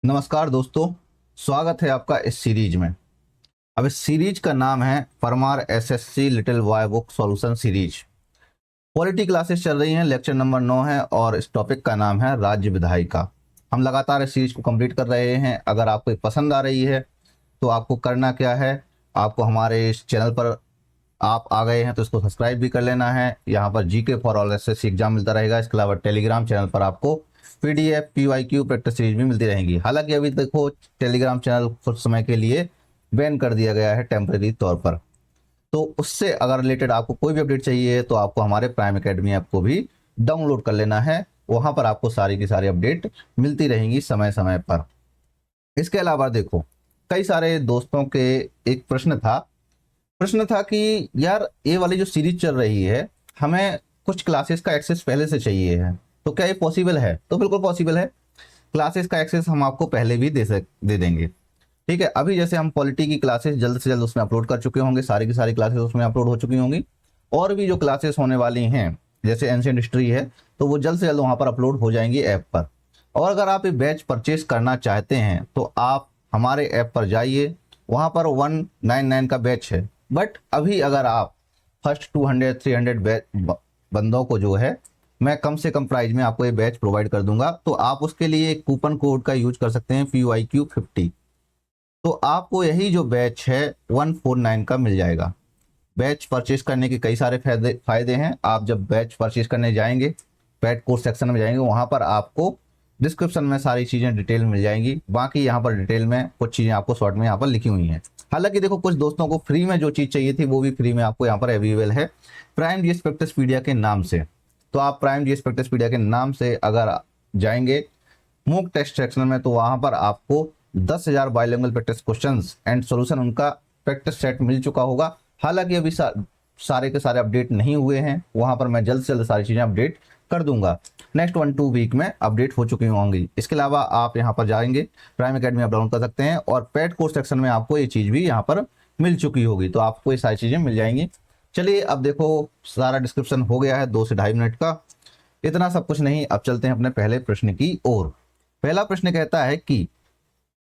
नमस्कार दोस्तों, स्वागत है आपका इस सीरीज में। अब इस सीरीज का नाम है Parmar SSC little boy book solution series. Polity classes चल रही हैं, लेक्चर नंबर 9 है और इस टॉपिक का नाम है राज्य विधायिका। हम लगातार इस सीरीज को कंप्लीट कर रहे हैं। अगर आपको पसंद आ रही है तो आपको करना क्या है, आपको हमारे इस चैनल पर आप आ गए हैं तो इसको सब्सक्राइब भी कर लेना है। यहाँ पर GK for all SSC exam मिलता रहेगा। इसके अलावा टेलीग्राम चैनल पर आपको पीडीएफ पीवाईक्यू प्रैक्टिस सीरीज भी मिलती रहेंगी। हालांकि अभी देखो टेलीग्राम चैनल कुछ समय के लिए बैन कर दिया गया है टेम्परेरी तौर पर, तो उससे अगर रिलेटेड आपको कोई भी अपडेट चाहिए तो आपको हमारे प्राइम एकेडमी ऐप को भी डाउनलोड कर लेना है। वहां पर आपको सारी की सारी अपडेट मिलती रहेंगी समय समय पर। इसके अलावा देखो, कई सारे दोस्तों के एक प्रश्न था कि यार ये वाली जो सीरीज चल रही है, हमें कुछ क्लासेस का एक्सेस पहले से चाहिए है, तो क्या ये पॉसिबल है? तो बिल्कुल पॉसिबल है। क्लासेस का एक्सेस हम आपको पहले भी दे देंगे। ठीक है, अभी जैसे हम पॉलिटी की क्लासेस जल्द से जल्द उसमें अपलोड कर चुके होंगे, सारी की सारी क्लासेस उसमें अपलोड हो चुकी होंगी। और भी जो क्लासेस होने वाली हैं जैसे एंशिएंट हिस्ट्री है, तो वो जल्द से जल्द वहाँ पर अपलोड हो जाएंगी ऐप पर। और अगर आप ये बैच परचेज करना चाहते हैं तो आप हमारे ऐप पर जाइए, वहाँ पर 199 का बैच है। बट अभी अगर आप फर्स्ट 200-300 बंदों को जो है मैं कम से कम प्राइस में आपको ये बैच प्रोवाइड कर दूंगा, तो आप उसके लिए एक कूपन कोड का यूज कर सकते हैं PYQ50। तो आपको यही जो बैच है 149 का मिल जाएगा। बैच परचेज करने के कई सारे फायदे हैं। आप जब बैच परचेज करने जाएंगे, पेड कोर्स सेक्शन में जाएंगे, वहां पर आपको डिस्क्रिप्शन में सारी चीज़ें डिटेल मिल जाएंगी। बाकी यहाँ पर डिटेल में कुछ चीज़ें आपको शॉर्ट में यहाँ पर लिखी हुई हैं। हालांकि देखो, कुछ दोस्तों को फ्री में जो चीज़ चाहिए थी वो भी फ्री में आपको यहाँ पर अवेलेबल है प्राइम जीएस प्रैक्टिसपीडिया के नाम से। तो आप प्राइम जीएस प्रैक्टिसपीडिया के नाम से अगर जाएंगे मूक टेस्ट सेक्शन में, तो वहां पर आपको 10,000 bilingual practice questions and solution उनका प्रैक्टिस सेट मिल चुका होगा। हालांकि अभी सारे के सारे अपडेट नहीं हुए हैं, वहां पर मैं जल्द से जल्द सारी चीजें अपडेट कर दूंगा। नेक्स्ट 1-2 वीक में अपडेट हो चुकी होंगी। इसके अलावा आप यहाँ पर जाएंगे, प्राइम एकेडमी आप डाउनलोड कर सकते हैं और पेड कोर्स सेक्शन में आपको ये चीज भी यहाँ पर मिल चुकी होगी, तो आपको ये सारी चीजें मिल जाएंगी। चलिए, अब देखो सारा डिस्क्रिप्शन हो गया है 2 से 2.5 मिनट का। इतना सब कुछ नहीं, अब चलते हैं अपने पहले प्रश्न की ओर। पहला प्रश्न कहता है कि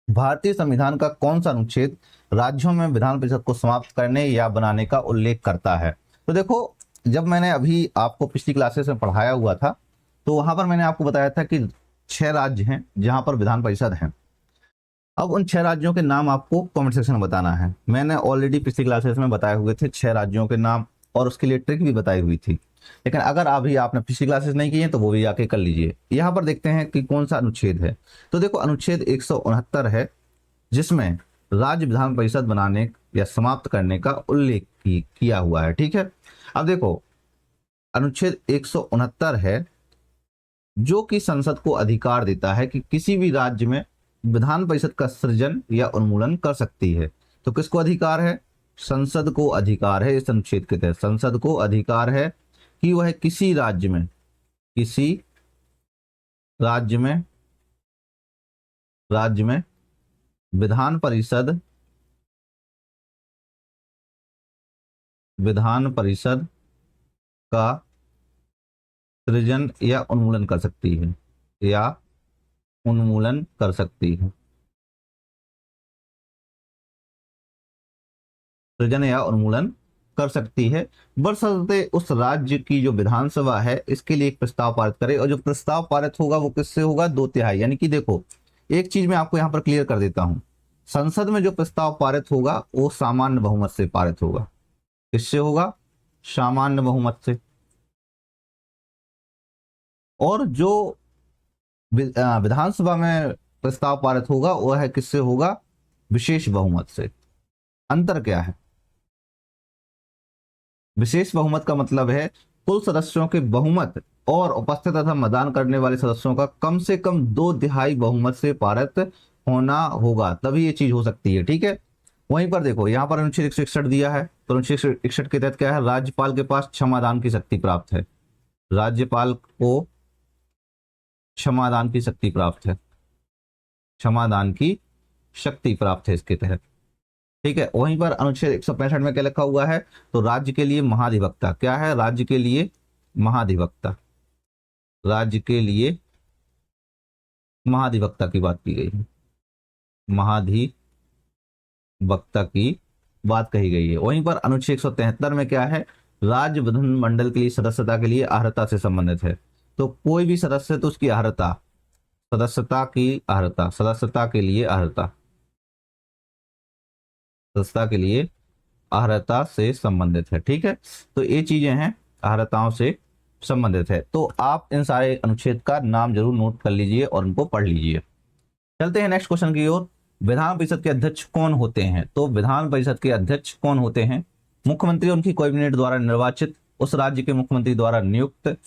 भारतीय संविधान का कौन सा अनुच्छेद राज्यों में विधान परिषद को समाप्त करने या बनाने का उल्लेख करता है? तो देखो, जब मैंने अभी आपको पिछली क्लासेस में पढ़ाया हुआ था तो वहां पर मैंने आपको बताया था कि 6 राज्य हैं जहां पर विधान परिषद है। अब उन 6 राज्यों के नाम आपको कमेंट सेक्शन में बताना है। मैंने ऑलरेडी पिछली क्लासेस में बताए हुए थे 6 राज्यों के नाम और उसके लिए ट्रिक भी बताई हुई थी। लेकिन अगर अभी आपने पिछली क्लासेस नहीं की है तो वो भी आके कर लीजिए। यहाँ पर देखते हैं कि कौन सा अनुच्छेद है। तो देखो, अनुच्छेद 169 है जिसमें राज्य विधान परिषद बनाने या समाप्त करने का उल्लेख किया हुआ है। ठीक है, अब देखो, अनुच्छेद 169 है जो कि संसद को अधिकार देता है कि किसी भी राज्य में विधान परिषद का सृजन या उन्मूलन कर सकती है। तो किसको अधिकार है? संसद को अधिकार है। इस अनुच्छेद के तहत संसद को अधिकार है कि वह किसी राज्य में विधान परिषद का सृजन या उन्मूलन कर सकती है सृजन या उन्मूलन कर सकती है, बशर्ते उस राज्य की जो विधानसभा है इसके लिए एक प्रस्ताव पारित करे। और जो प्रस्ताव पारित होगा वो किससे होगा? 2/3। यानी कि देखो, एक चीज मैं आपको यहाँ पर क्लियर कर देता हूं, संसद में जो प्रस्ताव पारित होगा वो सामान्य बहुमत से पारित होगा। किससे होगा? सामान्य बहुमत से। और जो विधानसभा में प्रस्ताव पारित होगा वह है किससे होगा? विशेष बहुमत से। अंतर क्या है? विशेष बहुमत का मतलब है कुल सदस्यों के बहुमत और उपस्थित तथा मतदान करने वाले सदस्यों का कम से कम 2/3 बहुमत से पारित होना होगा, तभी ये चीज हो सकती है। ठीक है, वहीं पर देखो, यहाँ पर अनुच्छेद 161 दिया है, तो अनुच्छेद 161 के तहत क्या है? राज्यपाल के पास क्षमादान की शक्ति प्राप्त है। राज्यपाल को क्षमादान की शक्ति प्राप्त है। क्षमादान की शक्ति प्राप्त है इसके तहत। ठीक है, वहीं पर अनुच्छेद 165 में क्या लिखा हुआ है? तो राज्य के लिए महाधिवक्ता क्या है? राज्य के लिए महाधिवक्ता की बात की गई है। महाधिवक्ता की बात कही गई है। वहीं पर अनुच्छेद 173 में क्या है, राज्य विधानमंडल के लिए सदस्यता के लिए अर्हता से संबंधित है। तो कोई भी सदस्य तो उसकी अर्हता, सदस्यता की अर्हता, सदस्यता के लिए अर्हता, सदस्यता के लिए अर्हता से संबंधित है। ठीक है, तो ये चीजें हैं, अर्हताओं से संबंधित है। तो आप इन सारे अनुच्छेद का नाम जरूर नोट कर लीजिए और उनको पढ़ लीजिए। चलते हैं नेक्स्ट क्वेश्चन की ओर। विधान परिषद के अध्यक्ष कौन होते हैं? तो विधान परिषद के अध्यक्ष कौन होते हैं? मुख्यमंत्री उनकी कैबिनेट द्वारा निर्वाचित, उस राज्य के मुख्यमंत्री द्वारा नियुक्त,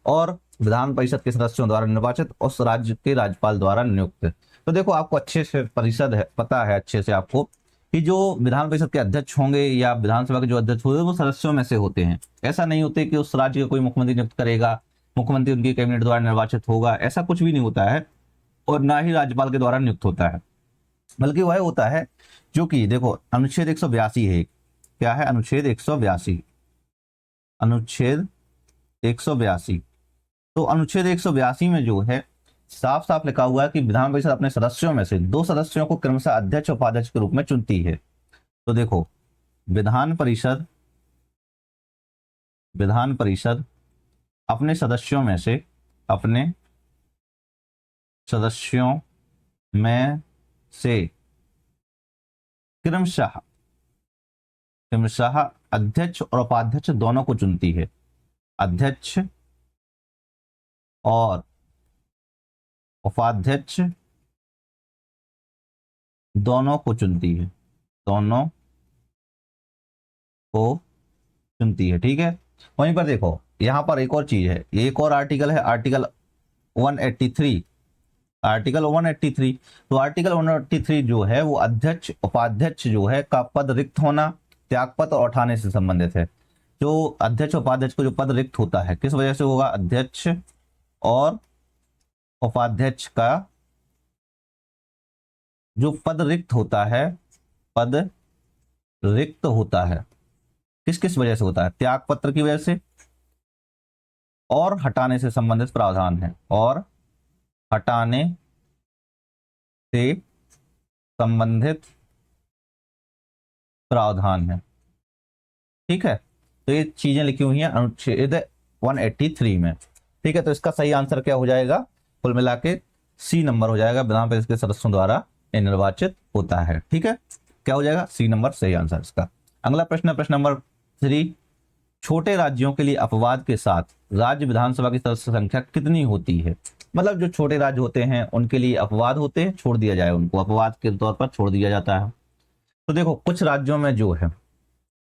और विधान परिषद के सदस्यों द्वारा निर्वाचित, उस राज्य के राज्यपाल द्वारा नियुक्त। तो देखो, आपको अच्छे से परिषद है, पता है अच्छे से आपको कि जो विधान परिषद के अध्यक्ष होंगे या विधानसभा के जो अध्यक्ष होंगे वो सदस्यों में से होते हैं। ऐसा नहीं होते कि उस राज्य का कोई मुख्यमंत्री नियुक्त करेगा, मुख्यमंत्री उनकी कैबिनेट द्वारा निर्वाचित होगा, ऐसा कुछ भी नहीं होता है, और ना ही राज्यपाल के द्वारा नियुक्त होता है। बल्कि वह होता है जो कि देखो अनुच्छेद 182 है, क्या है अनुच्छेद 182, अनुच्छेद 182। तो अनुच्छेद 182 में जो है साफ साफ लिखा हुआ है कि विधान परिषद अपने सदस्यों में से 2 सदस्यों को क्रमशः अध्यक्ष और उपाध्यक्ष के रूप में चुनती है। तो देखो, विधान परिषद अपने सदस्यों में से, अपने सदस्यों में से क्रमशः अध्यक्ष और उपाध्यक्ष दोनों को चुनती है। अध्यक्ष और उपाध्यक्ष दोनों को चुनती है, दोनों को चुनती है। ठीक है, वहीं पर देखो यहां पर एक और चीज है, एक और आर्टिकल है, आर्टिकल 183, आर्टिकल 183। तो आर्टिकल 183 जो है वो अध्यक्ष उपाध्यक्ष जो है का पद रिक्त होना, त्यागपत्र और उठाने से संबंधित है। जो अध्यक्ष उपाध्यक्ष को जो पद रिक्त होता है किस वजह से होगा, अध्यक्ष और उपाध्यक्ष का जो पद रिक्त होता है, पद रिक्त होता है किस किस वजह से होता है, त्यागपत्र की वजह से और हटाने से संबंधित प्रावधान है, और हटाने से संबंधित प्रावधान है। ठीक है, तो ये चीजें लिखी हुई हैं अनुच्छेद 183 में। ठीक है, तो इसका सही आंसर क्या हो जाएगा, कुल मिला के सी नंबर हो जाएगा, विधान परिषद के सदस्यों द्वारा निर्वाचित होता है। ठीक है, क्या हो जाएगा, सी नंबर सही आंसर इसका। अगला प्रश्न, प्रश्न नंबर 3, छोटे राज्यों के लिए अपवाद के साथ राज्य विधानसभा की सदस्य संख्या कितनी होती है? मतलब जो छोटे राज्य होते हैं उनके लिए अपवाद होते हैं, छोड़ दिया जाए, उनको अपवाद के तौर पर छोड़ दिया जाता है। तो देखो, कुछ राज्यों में जो है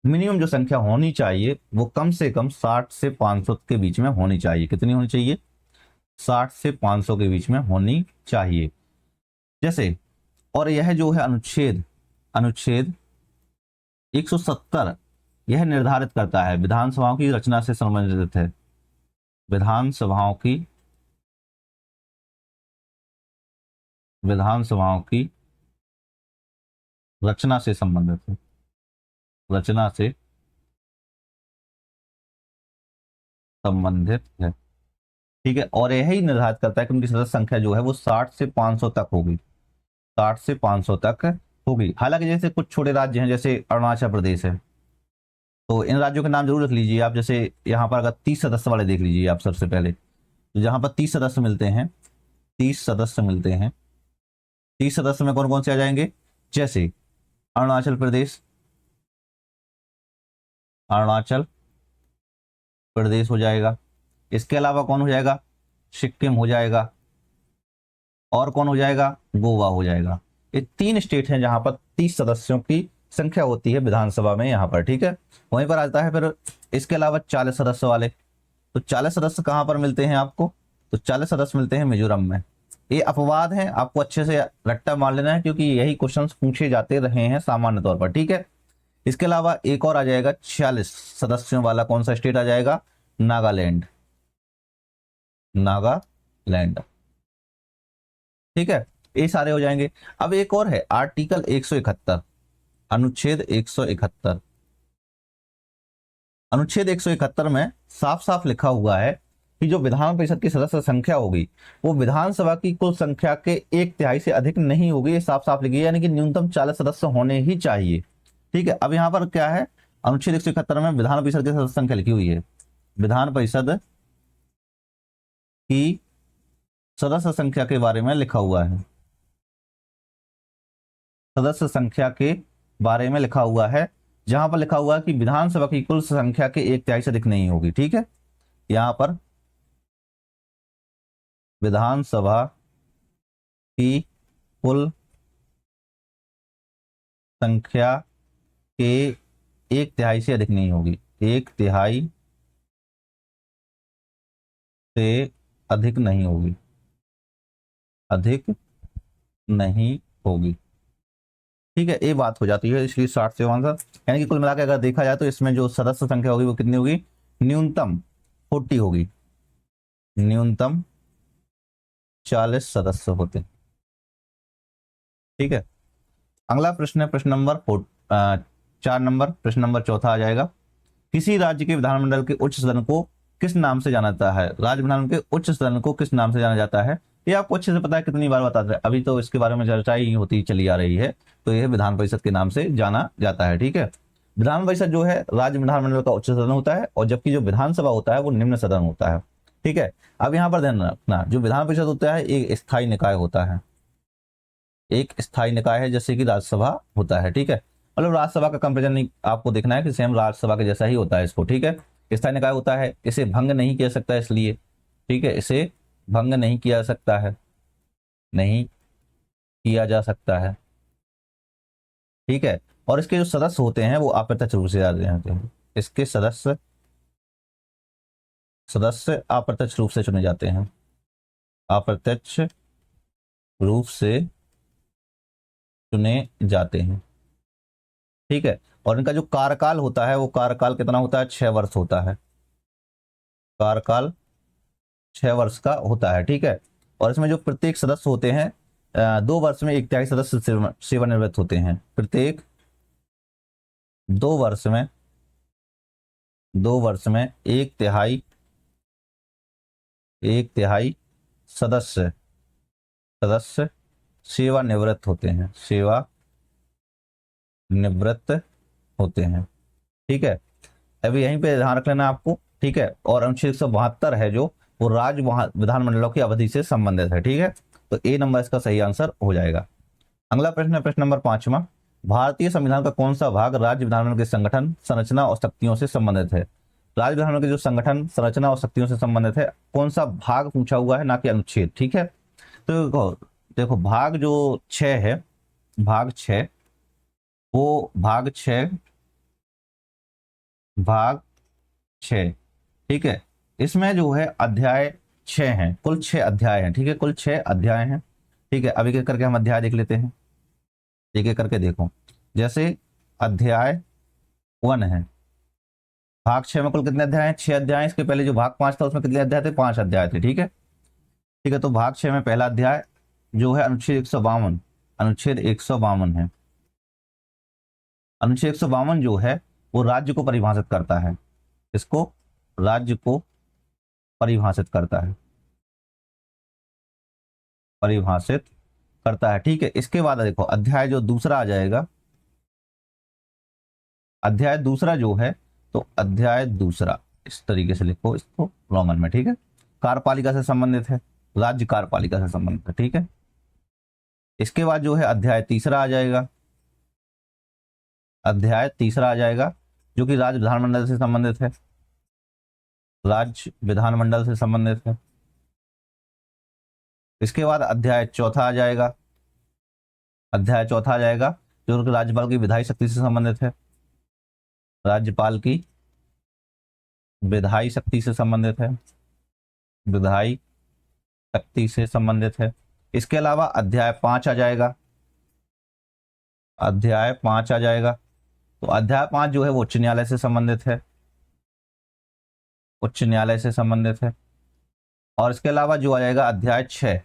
मिनिमम जो संख्या होनी चाहिए वो कम से कम 60 से 500 के बीच में होनी चाहिए। कितनी होनी चाहिए, 60 से 500 के बीच में होनी चाहिए। जैसे, और यह जो है अनुच्छेद 170 यह निर्धारित करता है, विधानसभाओं की रचना से संबंधित है, विधानसभाओं की रचना से संबंधित है, रचना से संबंधित है। ठीक है, और यही निर्धारित करता है कि उनकी सदस्य संख्या जो है वो 60 से 500 तक होगी, 60 से 500 तक होगी। हालांकि जैसे कुछ छोटे राज्य हैं, जैसे अरुणाचल प्रदेश है, तो इन राज्यों के नाम जरूर रख लीजिए आप। जैसे यहाँ पर अगर 30 सदस्य वाले देख लीजिए आप सबसे पहले, तो जहां पर 30 सदस्य मिलते हैं, 30 सदस्य मिलते हैं, 30 सदस्य में कौन कौन से आ जाएंगे, जैसे अरुणाचल प्रदेश हो जाएगा। इसके अलावा कौन हो जाएगा, सिक्किम हो जाएगा, और कौन हो जाएगा, गोवा हो जाएगा। ये 3 स्टेट हैं जहां पर 30 सदस्यों की संख्या होती है विधानसभा में यहाँ पर। ठीक है, वहीं पर आता है फिर इसके अलावा 40 सदस्य वाले। तो 40 सदस्य कहां पर मिलते हैं आपको, तो 40 सदस्य मिलते हैं मिजोरम में। ये अपवाद हैं, आपको अच्छे से रट्टा मार लेना है क्योंकि यही क्वेश्चंस पूछे जाते रहे हैं सामान्य तौर पर। ठीक है, इसके अलावा एक और आ जाएगा 46 सदस्यों वाला, कौन सा स्टेट आ जाएगा, नागालैंड। ठीक है, ये सारे हो जाएंगे। अब एक और है आर्टिकल 171, अनुच्छेद 171 में साफ साफ लिखा हुआ है कि जो विधान परिषद की सदस्य संख्या होगी वो विधानसभा की कुल संख्या के 1/3 से अधिक नहीं होगी। ये साफ साफ लिखिए, यानी कि न्यूनतम 40 सदस्य होने ही चाहिए। ठीक है, अब यहाँ पर क्या है, अनुच्छेद 171 में विधान परिषद की सदस्य संख्या लिखी हुई है। विधान परिषद की सदस्य संख्या के बारे में लिखा हुआ है, सदस्य संख्या के बारे में लिखा हुआ है, जहां पर लिखा हुआ है कि विधानसभा की कुल संख्या के 1/3 से अधिक नहीं होगी। ठीक है, यहां पर विधानसभा की कुल संख्या के 1/3 से अधिक नहीं होगी, 1/3 से अधिक नहीं होगी, अधिक नहीं होगी। ठीक है, ये बात हो जाती है, इसलिए 60 से आंसर, यानी कि कुल मिलाकर अगर देखा जाए तो इसमें जो सदस्य संख्या होगी वो कितनी होगी, न्यूनतम 40 होगी, न्यूनतम 40 सदस्य होते। ठीक है, अगला प्रश्न है प्रश्न नंबर 4 नंबर, प्रश्न नंबर चौथा आ जाएगा। किसी राज्य के विधानमंडल के उच्च सदन को किस नाम से जाना जाता है? राज्य विधानमंडल के उच्च सदन को किस नाम से जाना जाता है? ये आपको अच्छे से पता है, कितनी बार बताते हैं, अभी तो इसके बारे में चर्चा ही होती चली आ रही है। तो यह विधान परिषद के नाम से जाना जाता है। ठीक है, विधान परिषद जो है राज्य विधानमंडल का उच्च सदन होता है, और जबकि जो विधानसभा होता है वो निम्न सदन होता है। ठीक है, अब यहाँ पर ध्यान रखना, जो विधान परिषद होता है एक स्थायी निकाय होता है, एक स्थायी निकाय है, जैसे कि राज्यसभा होता है। ठीक है, मतलब राज्यसभा का कंपेरिजन नहीं आपको देखना है कि सेम राज्यसभा के जैसा ही होता है इसको। ठीक है, स्थायी निकाय होता है, इसे भंग नहीं किया सकता इसलिए। ठीक है, इसे भंग नहीं किया सकता है, नहीं किया जा सकता है। ठीक है, और इसके जो सदस्य होते हैं वो अप्रत्यक्ष रूप से जाते हैं, इसके सदस्य सदस्य अप्रत्यक्ष रूप से चुने जाते हैं, अप्रत्यक्ष रूप से चुने जाते हैं। ठीक है, और इनका जो कार्यकाल होता है वो कार्यकाल कितना होता है, 6 वर्ष होता है, कार्यकाल 6 वर्ष का होता है। ठीक है, और इसमें जो प्रत्येक सदस्य होते हैं 2 वर्ष में 1/3 सदस्य सेवानिवृत्त होते हैं, प्रत्येक 2 वर्ष में 1/3 सदस्य सदस्य सेवानिवृत्त होते हैं, सेवानिवृत्त होते हैं। ठीक है, अभी यहीं पे ध्यान रख लेना आपको। ठीक है, और अनुच्छेद 172 है जो वो राज्य विधानमंडलों की अवधि से संबंधित है। ठीक है, तो ए नंबर इसका सही आंसर हो जाएगा। अगला प्रश्न है प्रश्न नंबर 5वां। भारतीय संविधान का कौन सा भाग राज्य विधानमंडल के संगठन, संरचना और शक्तियों से संबंधित है? राज्य विधानमंडल के जो संगठन, संरचना और शक्तियों से संबंधित है, कौन सा भाग पूछा हुआ है, ना कि अनुच्छेद। ठीक है, तो देखो भाग जो 6 है, भाग 6, वो भाग 6 भाग 6। ठीक है, इसमें जो है अध्याय 6 हैं, कुल 6 अध्याय हैं। ठीक है, कुल 6 अध्याय हैं। ठीक है, अभी एक करके हम अध्याय देख लेते हैं, एक एक करके देखो। जैसे अध्याय 1 है, भाग 6 में कुल कितने अध्याय हैं, 6 अध्याय। इसके पहले जो भाग 5 था उसमें कितने अध्याय थे, 5 अध्याय थे। ठीक है, ठीक है, तो भाग 6 में पहला अध्याय जो है अनुच्छेद 152, अनुच्छेद 152 है। अनुच्छेद 152 जो है वो राज्य को परिभाषित करता है, इसको राज्य को परिभाषित करता है, परिभाषित करता है। ठीक है, इसके बाद देखो अध्याय जो दूसरा आ जाएगा, अध्याय दूसरा जो है, तो अध्याय दूसरा इस तरीके से लिखो इसको रोमन में। ठीक है, कार्यपालिका से संबंधित है, राज्य कार्यपालिका से संबंधित है। ठीक है, इसके बाद जो है अध्याय तीसरा आ जाएगा, अध्याय तीसरा आ जाएगा जो कि राज्य विधानमंडल से संबंधित है, राज्य विधानमंडल से संबंधित है। इसके बाद अध्याय चौथा आ जाएगा, अध्याय चौथा आ जाएगा जो कि राज्यपाल की विधायी शक्ति से संबंधित है, राज्यपाल की विधायी शक्ति से संबंधित है, विधायी शक्ति से संबंधित है। इसके अलावा अध्याय 5 आ जाएगा, अध्याय 5 आ जाएगा। तो अध्याय 5 जो है वो उच्च न्यायालय से संबंधित है, उच्च न्यायालय से संबंधित है। और इसके अलावा जो आ जाएगा अध्याय 6,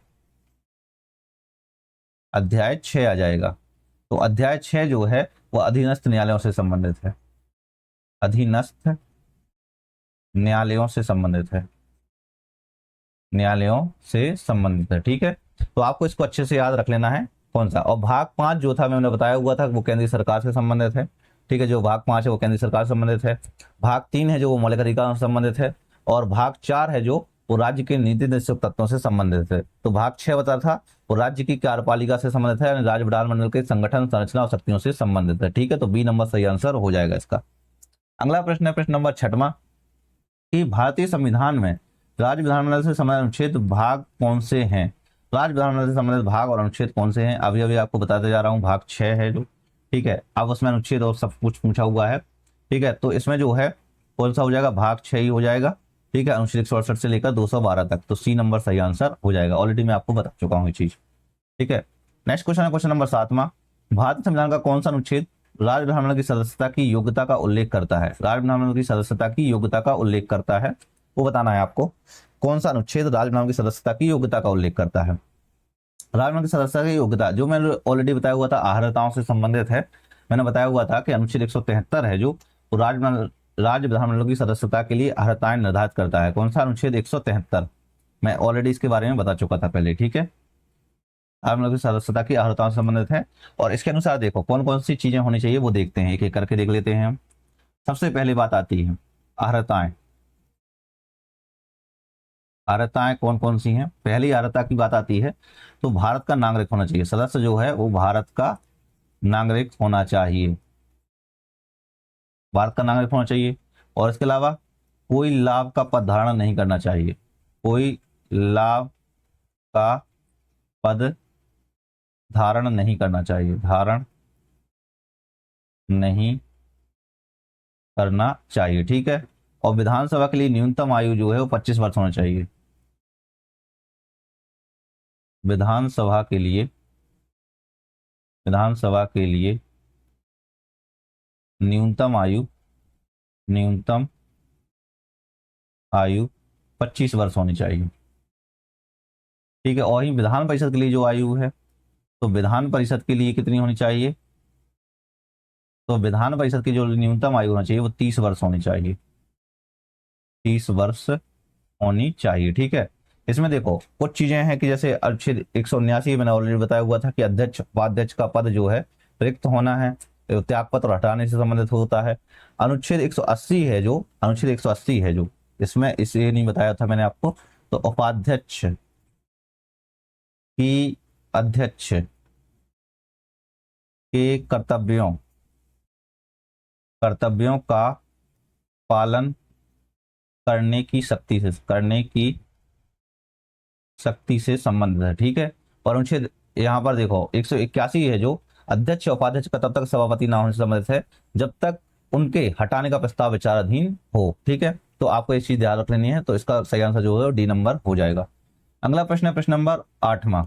अध्याय 6 आ जाएगा। तो अध्याय 6 जो है वो अधीनस्थ न्यायालयों से संबंधित है, अधीनस्थ न्यायालयों से संबंधित है। न्यायालयों से संबंधित है। ठीक है, तो आपको इसको अच्छे से याद रख लेना है कौन सा। और भाग 5 जो था मैंने बताया हुआ था वो केंद्रीय सरकार से संबंधित है। ठीक है, जो भाग 5 है वो केंद्रीय सरकार से संबंधित है। भाग 3 है जो वो मौलिक अधिकारों से संबंधित है। और भाग 4 है जो वो राज्य के नीति निर्देशक तत्वों से संबंधित है। तो भाग 6 बता था वो राज्य की कार्यपालिका से संबंधित है, यानी राज्य विधानमंडल के संगठन, संरचना और शक्तियों से संबंधित है। ठीक है, तो बी नंबर सही आंसर हो जाएगा इसका। अगला प्रश्न है प्रश्न नंबर 6वां कि भारतीय संविधान में राज्य विधानमंडल से संबंधित अनुच्छेद भाग कौन से हैं। राज्य विधानमंडल से संबंधित भाग और अनुच्छेद कौन से हैं, अभी अभी आपको बताते जा रहा हूँ। भाग 6 है जो, ठीक है, अब उसमें अनुच्छेद और सब कुछ पूछा हुआ है। ठीक है, तो इसमें जो है कौन सा हो जाएगा, भाग 6 ही हो जाएगा। ठीक है, अनुच्छेद 168 से लेकर 212 तक, तो सी नंबर सही आंसर हो जाएगा। ऑलरेडी मैं आपको बता चुका हूँ ये चीज। ठीक है, नेक्स्ट क्वेश्चन है क्वेश्चन नंबर 7वां। भारतीय संविधान का कौन सा अनुच्छेद राज्य विधानमंडल की सदस्यता की योग्यता का उल्लेख करता है। राज्य विधानमंडल की सदस्यता की योग्यता का उल्लेख करता है, वो बताना है आपको। कौन सा अनुच्छेद राज्य विधानमंडल की सदस्यता की योग्यता का उल्लेख करता है। राज्य विधानमंडल की सदस्यता की योग्यता जो मैंने ऑलरेडी बताया हुआ था अहर्ताओं से संबंधित है। मैंने बताया हुआ था कि अनुच्छेद 173 है जो वो राज्य विधानमंडल की सदस्यता के लिए अहर्ताएं निर्धारित करता है। कौन सा अनुच्छेद 173, मैं ऑलरेडी इसके बारे में बता चुका था पहले। ठीक है, आप लोगों की सदस्यता की अर्हताओं से संबंधित है। और इसके अनुसार देखो कौन कौन सी चीजें होनी चाहिए वो देखते हैं, एक एक करके देख लेते हैं हम। सबसे पहली बात आती है अर्हताएं। अर्हताएं कौन कौन सी हैं। पहली अर्हता की बात आती है तो भारत का नागरिक होना चाहिए। सदस्य जो है वो भारत का नागरिक होना चाहिए, भारत का नागरिक होना चाहिए। और इसके अलावा कोई लाभ का पद धारण नहीं करना चाहिए, कोई लाभ का पद धारण नहीं करना चाहिए, धारण नहीं करना चाहिए। ठीक है, और विधानसभा के लिए न्यूनतम आयु जो है वो 25 वर्ष होना चाहिए। विधानसभा के लिए, विधानसभा के लिए न्यूनतम आयु, न्यूनतम आयु 25 वर्ष होनी चाहिए। ठीक है, और ही विधान परिषद के लिए जो आयु है तो विधान परिषद के लिए कितनी होनी चाहिए, तो विधान परिषद की जो न्यूनतम आयु होना चाहिए वो 30 वर्ष होनी चाहिए, 30 वर्ष होनी चाहिए। ठीक है, इसमें देखो कुछ चीजें हैं कि जैसे अनुच्छेद 179 मैंने ऑलरेडी बताया हुआ था कि अध्यक्ष उपाध्यक्ष का पद जो है रिक्त होना है, त्याग पत्र हटाने से संबंधित होता है। अनुच्छेद 180 है जो, अनुच्छेद 180 है जो, इसमें इसे नहीं बताया था मैंने आपको। तो उपाध्यक्ष की, अध्यक्ष के कर्तव्यों, कर्तव्यों का पालन करने की शक्ति से, करने की शक्ति से संबंधित है। ठीक है, और अनुच्छेद यहाँ पर देखो 181 है जो अध्यक्ष उपाध्यक्ष का तब तक सभापति ना होने से संबंधित है जब तक उनके हटाने का प्रस्ताव विचाराधीन हो। ठीक है, तो आपको इस चीज ध्यान रख लेनी है, तो इसका सही आंसर जो है डी नंबर हो जाएगा। अगला प्रश्न है प्रश्न नंबर 8वां।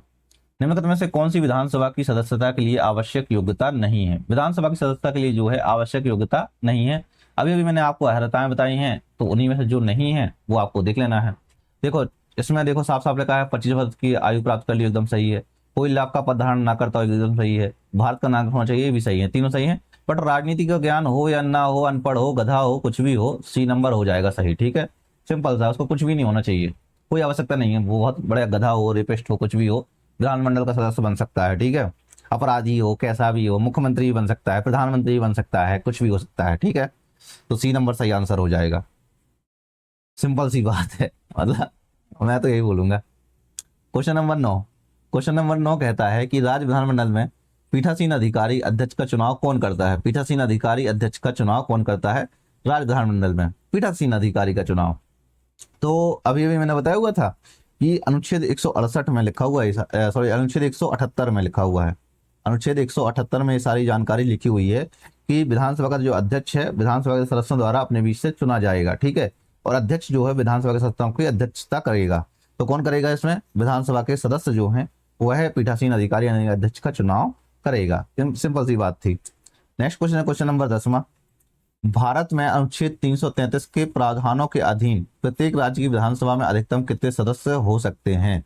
निम्नलिखित में से कौन सी विधानसभा की सदस्यता के लिए आवश्यक योग्यता नहीं है। विधानसभा की सदस्यता के लिए जो है आवश्यक योग्यता नहीं है। अभी अभी मैंने आपको अर्हताएं बताई हैं, तो उन्हीं में से जो नहीं है वो आपको देख लेना है। देखो इसमें देखो साफ साफ लिखा है 25 वर्ष की आयु प्राप्त कर ली, एकदम सही है। कोई लाभ का पद धारण ना करता हो, एकदम सही है। भारत का नागरिक होना चाहिए, ये भी सही है, तीनों सही है। बट राजनीति का ज्ञान हो या ना हो, अनपढ़ हो, गधा हो, कुछ भी हो, सी नंबर हो जाएगा सही। ठीक है, सिंपल सा, उसको कुछ भी नहीं होना चाहिए, कोई आवश्यकता नहीं है। वो बहुत बड़ा गधा हो, रेपिस्ट हो, कुछ भी हो, विधानमंडल का सदस्य बन सकता है। ठीक है, अपराधी हो, कैसा भी हो, मुख्यमंत्री भी बन सकता है, प्रधानमंत्री भी बन सकता है, कुछ भी हो सकता है। ठीक है, तो सी नंबर सही आंसर हो जाएगा। सिंपल सी बात है, मतलब मैं तो यही बोलूंगा। क्वेश्चन नंबर 9, क्वेश्चन नंबर 9 कहता है कि राज्य विधानमंडल में पीठासीन अधिकारी अध्यक्ष का चुनाव कौन करता है। पीठासीन अधिकारी अध्यक्ष का चुनाव कौन करता है राज्य विधानमंडल में, पीठासीन अधिकारी का चुनाव। तो अभी अभी मैंने बताया हुआ था कि अनुच्छेद 168 में लिखा हुआ है, सॉरी अनुच्छेद 178 में लिखा हुआ है। अनुच्छेद 178 में ये सारी जानकारी लिखी हुई है कि विधानसभा का जो अध्यक्ष है विधानसभा के सदस्यों द्वारा अपने बीच से चुना जाएगा। ठीक है, और अध्यक्ष जो है विधानसभा के सदस्यों की अध्यक्षता करेगा। तो कौन करेगा इसमें, विधानसभा के सदस्य जो हैं वह पीठासीन अधिकारी यानी अध्यक्ष का चुनाव करेगा। सिंपल सी बात थी। नेक्स्ट क्वेश्चन है क्वेश्चन नंबर 10वां। भारत में अनुच्छेद 333 के प्रावधानों के अधीन प्रत्येक राज्य की विधानसभा में अधिकतम कितने सदस्य हो सकते हैं।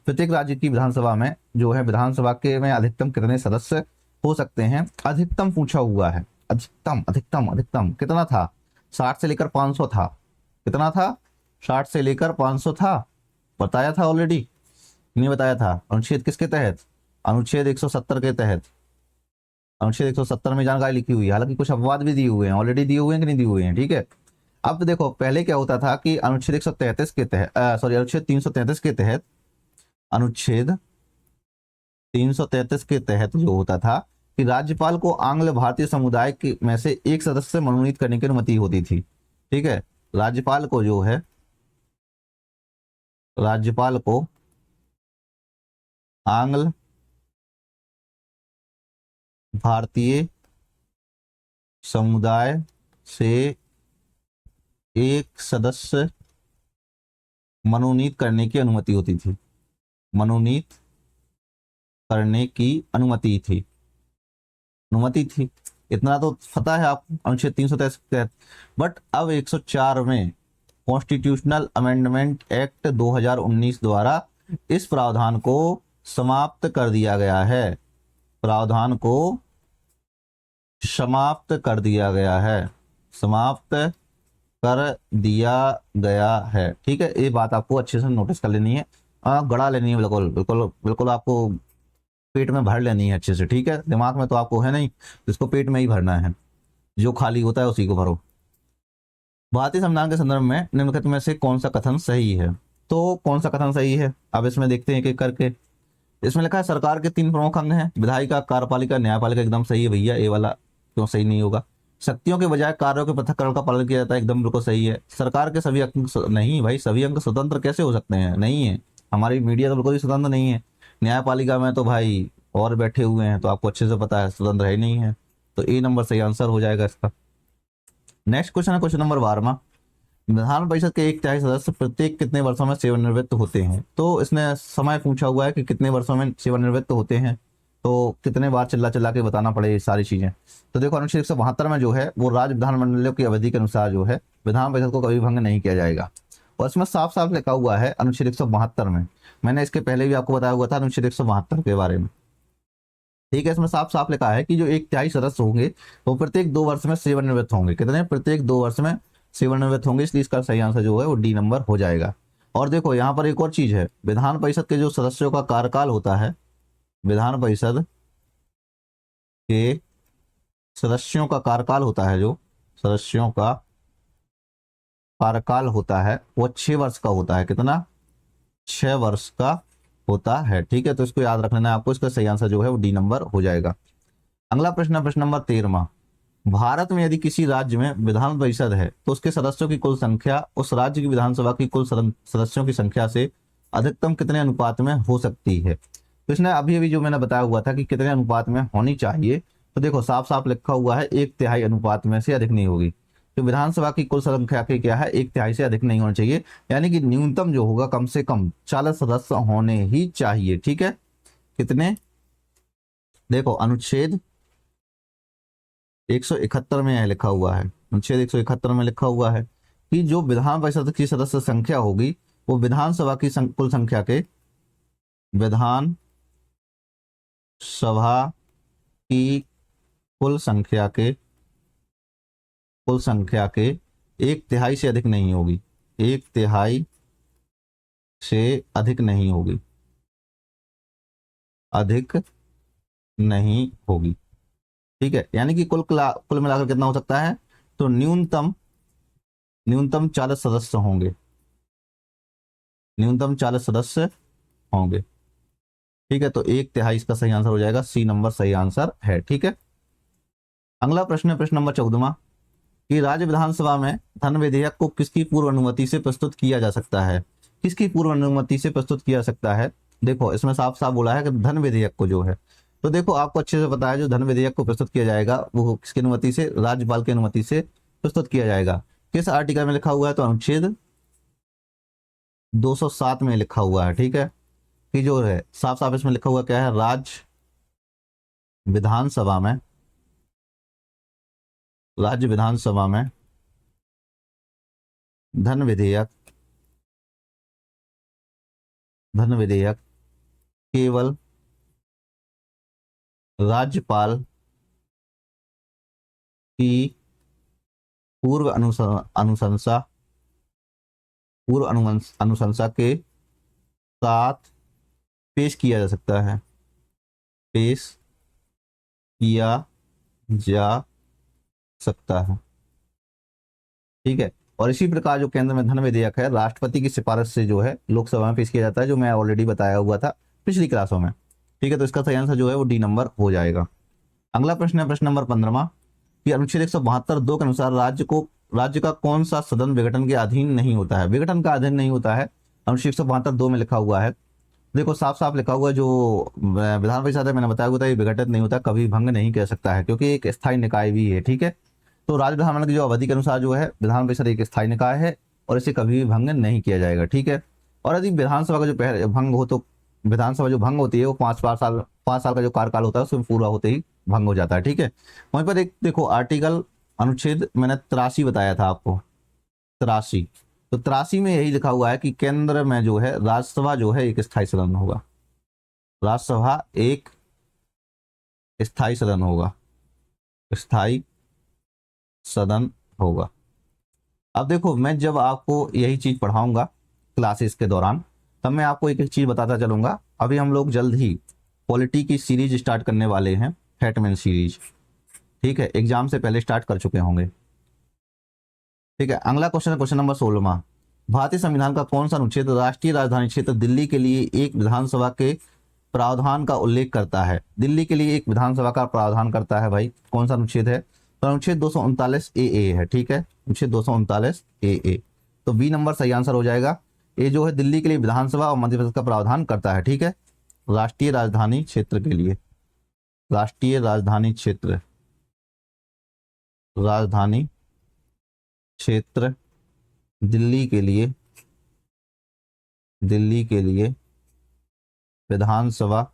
प्रत्येक राज्य की विधानसभा में जो है विधानसभा के में अधिकतम कितने सदस्य हो सकते हैं, अधिकतम पूछा हुआ है। अधिकतम अधिकतम अधिकतम कितना था, 60 से लेकर 500 था। कितना था, 60 से लेकर 500 था। बताया था ऑलरेडी, नहीं बताया था? अनुच्छेद किसके तहत? अनुच्छेद 170 के तहत। अनुच्छेद 170 में जानकारी लिखी हुई है, हालांकि कुछ अपवाद भी दिए हुए हैं, ऑलरेडी दिए हुए हैं कि नहीं दिए हुए हैं, ठीक है। अब देखो पहले क्या होता था कि अनुच्छेद 133 के तहत, सॉरी अनुच्छेद 333 के तहत, अनुच्छेद 333 के तहत जो होता था कि राज्यपाल को आंग्ल भारतीय समुदाय के में से एक सदस्य से मनोनीत करने की अनुमति होती थी, ठीक है। राज्यपाल को जो है, राज्यपाल को आंग्ल भारतीय समुदाय से एक सदस्य मनोनीत करने की अनुमति होती थी, मनोनीत करने की अनुमति थी, अनुमति थी। इतना तो पता है आप अनुच्छेद 333 के तहत। बट अब 104 में कॉन्स्टिट्यूशनल अमेंडमेंट एक्ट 2019 द्वारा इस प्रावधान को समाप्त कर दिया गया है, प्रावधान को समाप्त कर दिया गया है, समाप्त कर दिया गया है, ठीक है। ये बात आपको अच्छे से नोटिस कर लेनी है, गड़ा लेनी है, बिल्कुल बिल्कुल बिल्कुल आपको पेट में भर लेनी है अच्छे से, ठीक है। दिमाग में तो आपको है नहीं, इसको पेट में ही भरना है, जो खाली होता है उसी को भरो। भारतीय संविधान के संदर्भ में निम्नलिखित में से कौन सा कथन सही है? तो कौन सा कथन सही है, अब इसमें देखते हैं एक एक करके। इसमें लिखा है सरकार के 3 प्रमुख अंग हैं, विधायिका, कार्यपालिका, न्यायपालिका। एकदम सही है भैया, ये वाला क्यों सही नहीं होगा? शक्तियों के बजाय कार्यों के पृथक्करण का पालन किया जाता है, एकदम बिल्कुल सही है। सरकार के सभी अंग नहीं भाई, सभी अंग स्वतंत्र कैसे हो सकते हैं? नहीं है, हमारी मीडिया तो बिल्कुल ही स्वतंत्र नहीं है। न्यायपालिका में तो भाई और बैठे हुए हैं, तो आपको अच्छे से पता है स्वतंत्र है नहीं है, तो ए नंबर सही आंसर हो जाएगा इसका। नेक्स्ट क्वेश्चन है क्वेश्चन नंबर 12। विधान परिषद के 1/3 सदस्य प्रत्येक कितने वर्षों में सेवानिवृत्त होते हैं? तो इसने समय पूछा हुआ है कि कितने वर्षों में सेवानिवृत्त होते हैं, तो कितने बार चिल्ला चिल्ला के बताना पड़े ये सारी चीजें। तो देखो अनुच्छेद 172 में जो है वो राज्य विधानमंडलों की अवधि के अनुसार जो है विधान परिषद को कभी भंग नहीं किया जाएगा, और इसमें साफ साफ लिखा हुआ है अनुच्छेद 172 में। मैंने इसके पहले भी आपको बताया हुआ था अनुच्छेद 172 के बारे में, ठीक है। इसमें साफ साफ लिखा है कि जो 1/3 सदस्य होंगे वो प्रत्येक 2 वर्ष में सेवानिवृत्त होंगे। कितने? प्रत्येक 2 वर्ष में सेवानिवृत्त होंगे, इसलिए इसका सही आंसर जो है वो डी नंबर हो जाएगा। और देखो यहाँ पर एक और चीज है, विधान परिषद के जो सदस्यों का कार्यकाल होता है, विधान परिषद के सदस्यों का कार्यकाल होता है, जो सदस्यों का कार्यकाल होता है वो 6 वर्ष का होता है। कितना? 6 वर्ष का होता है, ठीक है। तो इसको याद रख लेना है आपको, इसका सही आंसर जो है वो डी नंबर हो जाएगा। अगला प्रश्न, प्रश्न नंबर 13। भारत में यदि किसी राज्य में विधान परिषद है तो उसके सदस्यों की कुल संख्या उस राज्य की विधानसभा की कुल सदस्यों की संख्या से अधिकतम कितने अनुपात में हो सकती है? तो इसने अभी अभी जो मैंने बताया हुआ था कि कितने अनुपात में होनी चाहिए, तो देखो साफ साफ लिखा हुआ है 1/3 अनुपात में से अधिक नहीं होगी। तो विधानसभा की कुल संख्या के क्या है, 1/3 से अधिक नहीं होना चाहिए, यानी कि न्यूनतम जो होगा कम से कम 40 सदस्य होने ही चाहिए, ठीक है। कितने? देखो अनुच्छेद 171 में यह लिखा हुआ है, अनुच्छेद 171 में लिखा हुआ है कि जो विधान परिषद की सदस्य संख्या होगी वो विधानसभा की कुल संख्या के, विधान सभा की कुल संख्या के 1/3 से अधिक नहीं होगी, 1/3 से अधिक नहीं होगी, अधिक नहीं होगी, ठीक है। यानी कि कुल मिलाकर कितना हो सकता है? तो न्यूनतम 40 सदस्य होंगे, न्यूनतम 40 सदस्य होंगे, ठीक है। तो 1/3 इसका सही आंसर हो जाएगा, सी नंबर सही आंसर है, ठीक है। अगला प्रश्न है प्रश्न नंबर 14 कि राज्य विधानसभा में धन विधेयक को किसकी पूर्व अनुमति से प्रस्तुत किया जा सकता है? किसकी पूर्व अनुमति से प्रस्तुत किया जा सकता है? देखो इसमें साफ साफ बोला है कि धन विधेयक को जो है, तो देखो आपको अच्छे से पता है जो धन विधेयक को प्रस्तुत किया जाएगा वो किसकी अनुमति से? राज्यपाल की अनुमति से प्रस्तुत किया जाएगा। किस आर्टिकल में लिखा हुआ है? तो अनुच्छेद 207 में लिखा हुआ है, ठीक है। कि जो है साफ साफ इसमें लिखा हुआ क्या है? राज्य विधानसभा में धन विधेयक केवल राज्यपाल की पूर्व अनुशंसा के साथ पेश किया जा सकता है, पेश किया जा सकता है। ठीक है, और इसी प्रकार जो केंद्र में धन विधेयक है राष्ट्रपति की सिफारिश से जो है लोकसभा में पेश किया जाता है, जो मैं ऑलरेडी बताया हुआ था पिछली क्लासों में। ठीक है, तो इसका सही आंसर जो है वो डी नंबर हो जाएगा। अगला प्रश्न है प्रश्न नंबर 15वां कि अनुच्छेद 172(2) के अनुसार राज्य का कौन सा सदन विघटन के अधीन नहीं होता है? विघटन का अधीन नहीं होता है, अनुच्छेद 172(2) में लिखा हुआ है। देखो साफ साफ लिखा हुआ है, जो विधान परिषद है मैंने बताया हुआ था, ये विघटित नहीं होता, कभी भंग नहीं कर सकता है, क्योंकि एक स्थायी निकाय भी है। ठीक है, तो राज्य विधानमंडल की जो अवधि के अनुसार जो है विधान परिषद एक स्थायी निकाय है और इसे कभी भी भंग नहीं किया जाएगा। ठीक है, और यदि विधानसभा का जो पहले भंग हो तो विधानसभा जो भंग होती है वो 5 साल का जो कार्यकाल होता है उसमें पूरा होते ही भंग हो जाता है। ठीक है, वहीं पर एक देखो आर्टिकल अनुच्छेद मैंने 83 बताया था आपको, 83, तो 83 में यही लिखा हुआ है कि केंद्र में जो है राज्यसभा जो है एक स्थायी सदन होगा, राज्यसभा एक स्थायी सदन होगा, स्थायी सदन होगा। अब देखो मैं जब आपको यही चीज पढ़ाऊंगा क्लासेस के दौरान, तब मैं आपको एक एक चीज बताता चलूंगा। अभी हम लोग जल्द ही पॉलिटी की सीरीज स्टार्ट करने वाले हैं, फैटमैन सीरीज। ठीक है, एग्जाम से पहले स्टार्ट कर चुके होंगे। ठीक है, अगला क्वेश्चन है क्वेश्चन नंबर 16वां। भारतीय संविधान का कौन सा अनुच्छेद राष्ट्रीय राजधानी क्षेत्र दिल्ली के लिए एक विधानसभा के प्रावधान का उल्लेख करता है? दिल्ली के लिए एक विधानसभा का प्रावधान करता है भाई, कौन सा अनुच्छेद है? तो अनुच्छेद 239 ए है। ठीक है, अनुच्छेद 239 ए, तो बी नंबर सही आंसर हो जाएगा। ये जो है दिल्ली के लिए विधानसभा और मध्य प्रदेश का प्रावधान करता है। ठीक है, राष्ट्रीय राजधानी क्षेत्र के लिए, राष्ट्रीय राजधानी क्षेत्र, राजधानी क्षेत्र दिल्ली के लिए, दिल्ली के लिए विधानसभा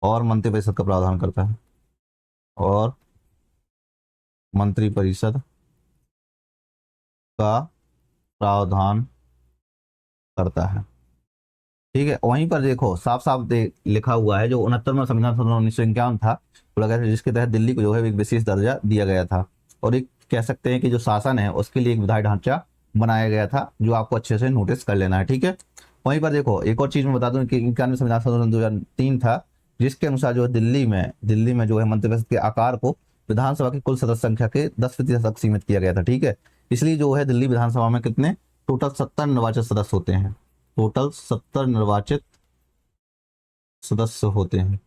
और मंत्रिपरिषद का प्रावधान करता है, और मंत्रिपरिषद का प्रावधान करता है। ठीक है, वहीं पर देखो साफ साफ लिखा हुआ है, जो 69वां संविधान संशोधन 1951 था, जिसके तहत दिल्ली को जो है एक विशेष दर्जा दिया गया था, और एक कह सकते हैं कि जो शासन है उसके लिए एक विधायी ढांचा बनाया गया था, जो आपको अच्छे से नोटिस कर लेना है। ठीक है, वहीं पर देखो एक और चीज मैं बता दूं कि 91 संविधान संशोधन 2003 था, जिसके अनुसार जो है दिल्ली में जो है मंत्रिपरिषद के आकार को विधानसभा की कुल सदस्य संख्या के 10% तक सीमित किया गया था। ठीक है, इसलिए जो है दिल्ली विधानसभा में कितने टोटल 70 निर्वाचित सदस्य होते हैं, टोटल 70 निर्वाचित सदस्य होते हैं।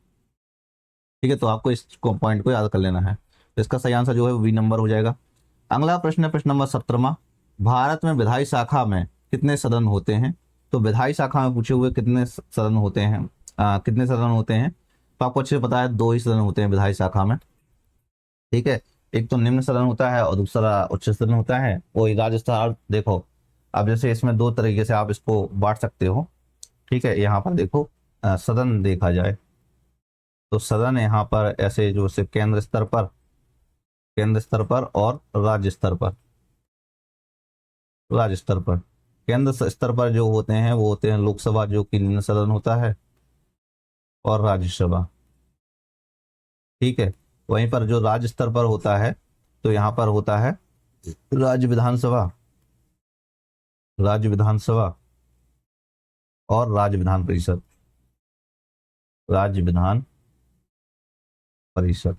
ठीक है, तो आपको इस पॉइंट को याद कर लेना है। तो इसका सही आंसर जो है बी नंबर हो जाएगा। अगला प्रश्न है प्रश्न नंबर 17वां। भारत में विधायी शाखा में कितने सदन होते हैं? तो विधायी शाखा में पूछे हुए कितने सदन होते हैं, कितने सदन होते हैं? तो आपको अच्छे से पता है 2 ही सदन होते हैं विधायी शाखा में। ठीक है, एक तो निम्न सदन होता है और दूसरा उच्च सदन होता है। वही राजस्थान देखो, अब जैसे इसमें 2 तरीके से आप इसको बांट सकते हो। ठीक है, यहाँ पर देखो सदन देखा जाए तो सदन यहाँ पर ऐसे जो से केंद्र स्तर पर और राज्य स्तर पर, केंद्र स्तर पर जो होते हैं वो होते हैं लोकसभा, जो कि निम्न सदन होता है, और राज्यसभा। ठीक है, वहीं पर जो राज्य स्तर पर होता है तो यहाँ पर होता है राज्य विधानसभा और राज्य विधान परिषद, राज्य विधान परिषद।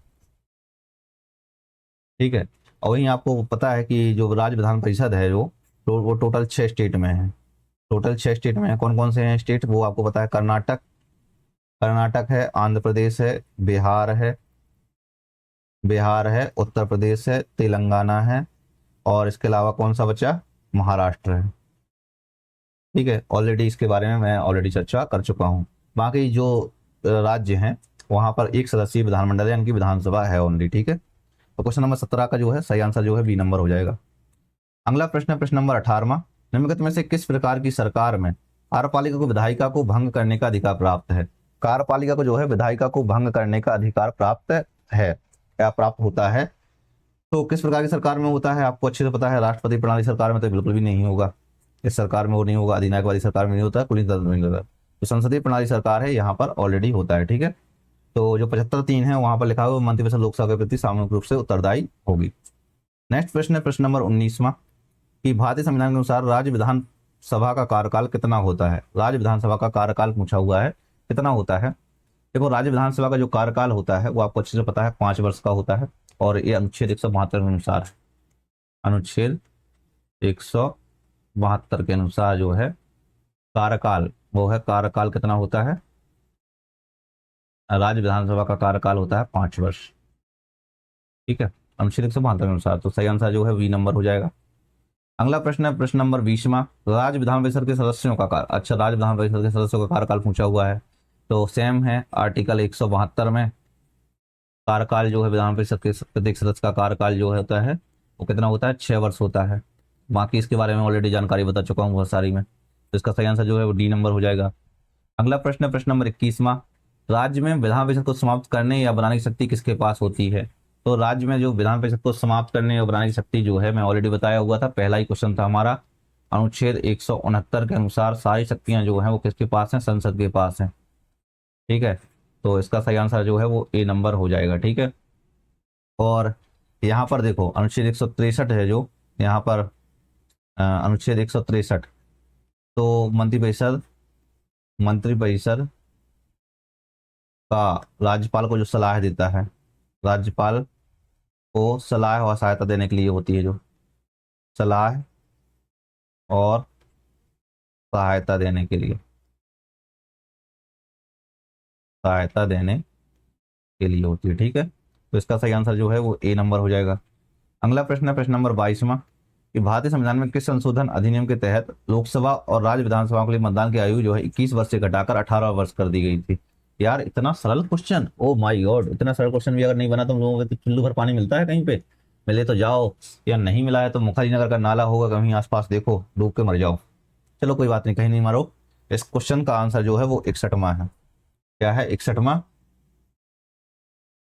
ठीक है, और वहीं आपको पता है कि जो राज्य विधान परिषद है जो वो टोटल 6 स्टेट में है, टोटल 6 स्टेट में है। कौन कौन से हैं स्टेट वो आपको पता है? कर्नाटक है, आंध्र प्रदेश है, बिहार है, उत्तर प्रदेश है, तेलंगाना है, और इसके अलावा कौन सा बचा? महाराष्ट्र है। ठीक है, ऑलरेडी इसके बारे में मैं ऑलरेडी चर्चा कर चुका हूँ। बाकी जो राज्य हैं वहां पर एक सदस्यीय विधानमंडल यानी कि विधानसभा है ओनली। ठीक है, तो क्वेश्चन नंबर 17 का जो है सही आंसर जो है बी नंबर हो जाएगा। अगला प्रश्न है प्रश्न नंबर 18वां। निम्नलिखित में से किस प्रकार की सरकार में कार्यपालिका को विधायिका को भंग करने का अधिकार प्राप्त है? कार्यपालिका को जो है विधायिका को भंग करने का अधिकार प्राप्त है या प्राप्त होता है। तो किस प्रकार की सरकार में होता है आपको अच्छे से पता है। राष्ट्रपति प्रणाली सरकार में तो बिल्कुल भी नहीं होगा, इस सरकार में वो नहीं होगा, अधिनायकवादी सरकार में नहीं होता, कुलीन तंत्र में नहीं होता। तो संसदीय प्रणाली सरकार है यहाँ पर ऑलरेडी होता है। ठीक है, तो जो 75(3) है वहां पर लिखा हुआ मंत्रिपरिषद लोकसभा के प्रति सामूहिक रूप से उत्तरदायी होगी। नेक्स्ट प्रश्न है प्रश्न नंबर 19वां कि भारतीय संविधान के अनुसार राज्य विधान सभा का कार्यकाल कितना होता है? राज्य विधानसभा का कार्यकाल पूछा हुआ है, कितना होता है? देखो, राज्य विधानसभा का जो कार्यकाल होता है वो आपको अच्छे से पता है, 5 वर्ष का होता है। और ये अनुच्छेद 172 के अनुसार है। अनुच्छेद 172 के अनुसार जो है कार्यकाल, वो है कार्यकाल कितना होता है? राज्य विधानसभा का कार्यकाल होता है 5 वर्ष। ठीक है, अनुच्छेद 172 के अनुसार। तो सही आंसर जो है बी नंबर हो जाएगा। अगला प्रश्न है प्रश्न नंबर 20वां। राज्य विधान परिषद के सदस्यों का कार्य, अच्छा, राज्य विधान परिषद के सदस्यों का कार्यकाल पूछा हुआ है, तो सेम है आर्टिकल 172 में। कार्यकाल जो है विधान परिषद के प्रत्येक सदस्य का कार्यकाल जो होता है वो कितना होता है? 6 वर्ष होता है। बाकी इसके बारे में ऑलरेडी जानकारी बता चुका हूँ बहुत सारी में। तो इसका सही आंसर जो है वो डी नंबर हो जाएगा। अगला प्रश्न है प्रश्न नंबर 21वां। राज्य में विधान परिषद को समाप्त करने या बनाने की शक्ति किसके पास होती है? तो राज्य में जो विधान परिषद को समाप्त करने या बनाने की शक्ति जो है, मैं ऑलरेडी बताया हुआ था, पहला ही क्वेश्चन था हमारा। अनुच्छेद 169 के अनुसार सारी शक्तियां जो हैं वो किसके पास हैं? संसद के पास हैं। ठीक है, तो इसका सही आंसर जो है वो ए नंबर हो जाएगा। ठीक है, और यहाँ पर देखो अनुच्छेद 163 है जो यहाँ पर अनुच्छेद 163, तो मंत्रिपरिषद का राज्यपाल को जो सलाह देता है, राज्यपाल को सलाह और सहायता देने के लिए होती है, जो सलाह और सहायता देने के लिए, सहायता देने के लिए होती है। ठीक है, तो इसका सही आंसर जो है वो ए नंबर हो जाएगा। अगला प्रश्न है प्रश्न नंबर 22वां कि भारतीय संविधान में किस संशोधन अधिनियम के तहत लोकसभा और राज्य विधानसभा के लिए मतदान की आयु जो है 21 वर्ष से घटाकर 18 वर्ष कर दी गई थी? यार इतना सरल क्वेश्चन, ओ माय गॉड, इतना सरल क्वेश्चन भी अगर नहीं बना तो हम लोगों को तो चुल्लू भर पानी मिलता है कहीं पे? मिले तो जाओ, या नहीं मिला है तो मुखर्जी नगर का नाला होगा कहीं आसपास, देखो डूब के मर जाओ। चलो कोई बात नहीं, कहीं नहीं मरो। इस क्वेश्चन का आंसर जो है वो 61वां है। क्या है?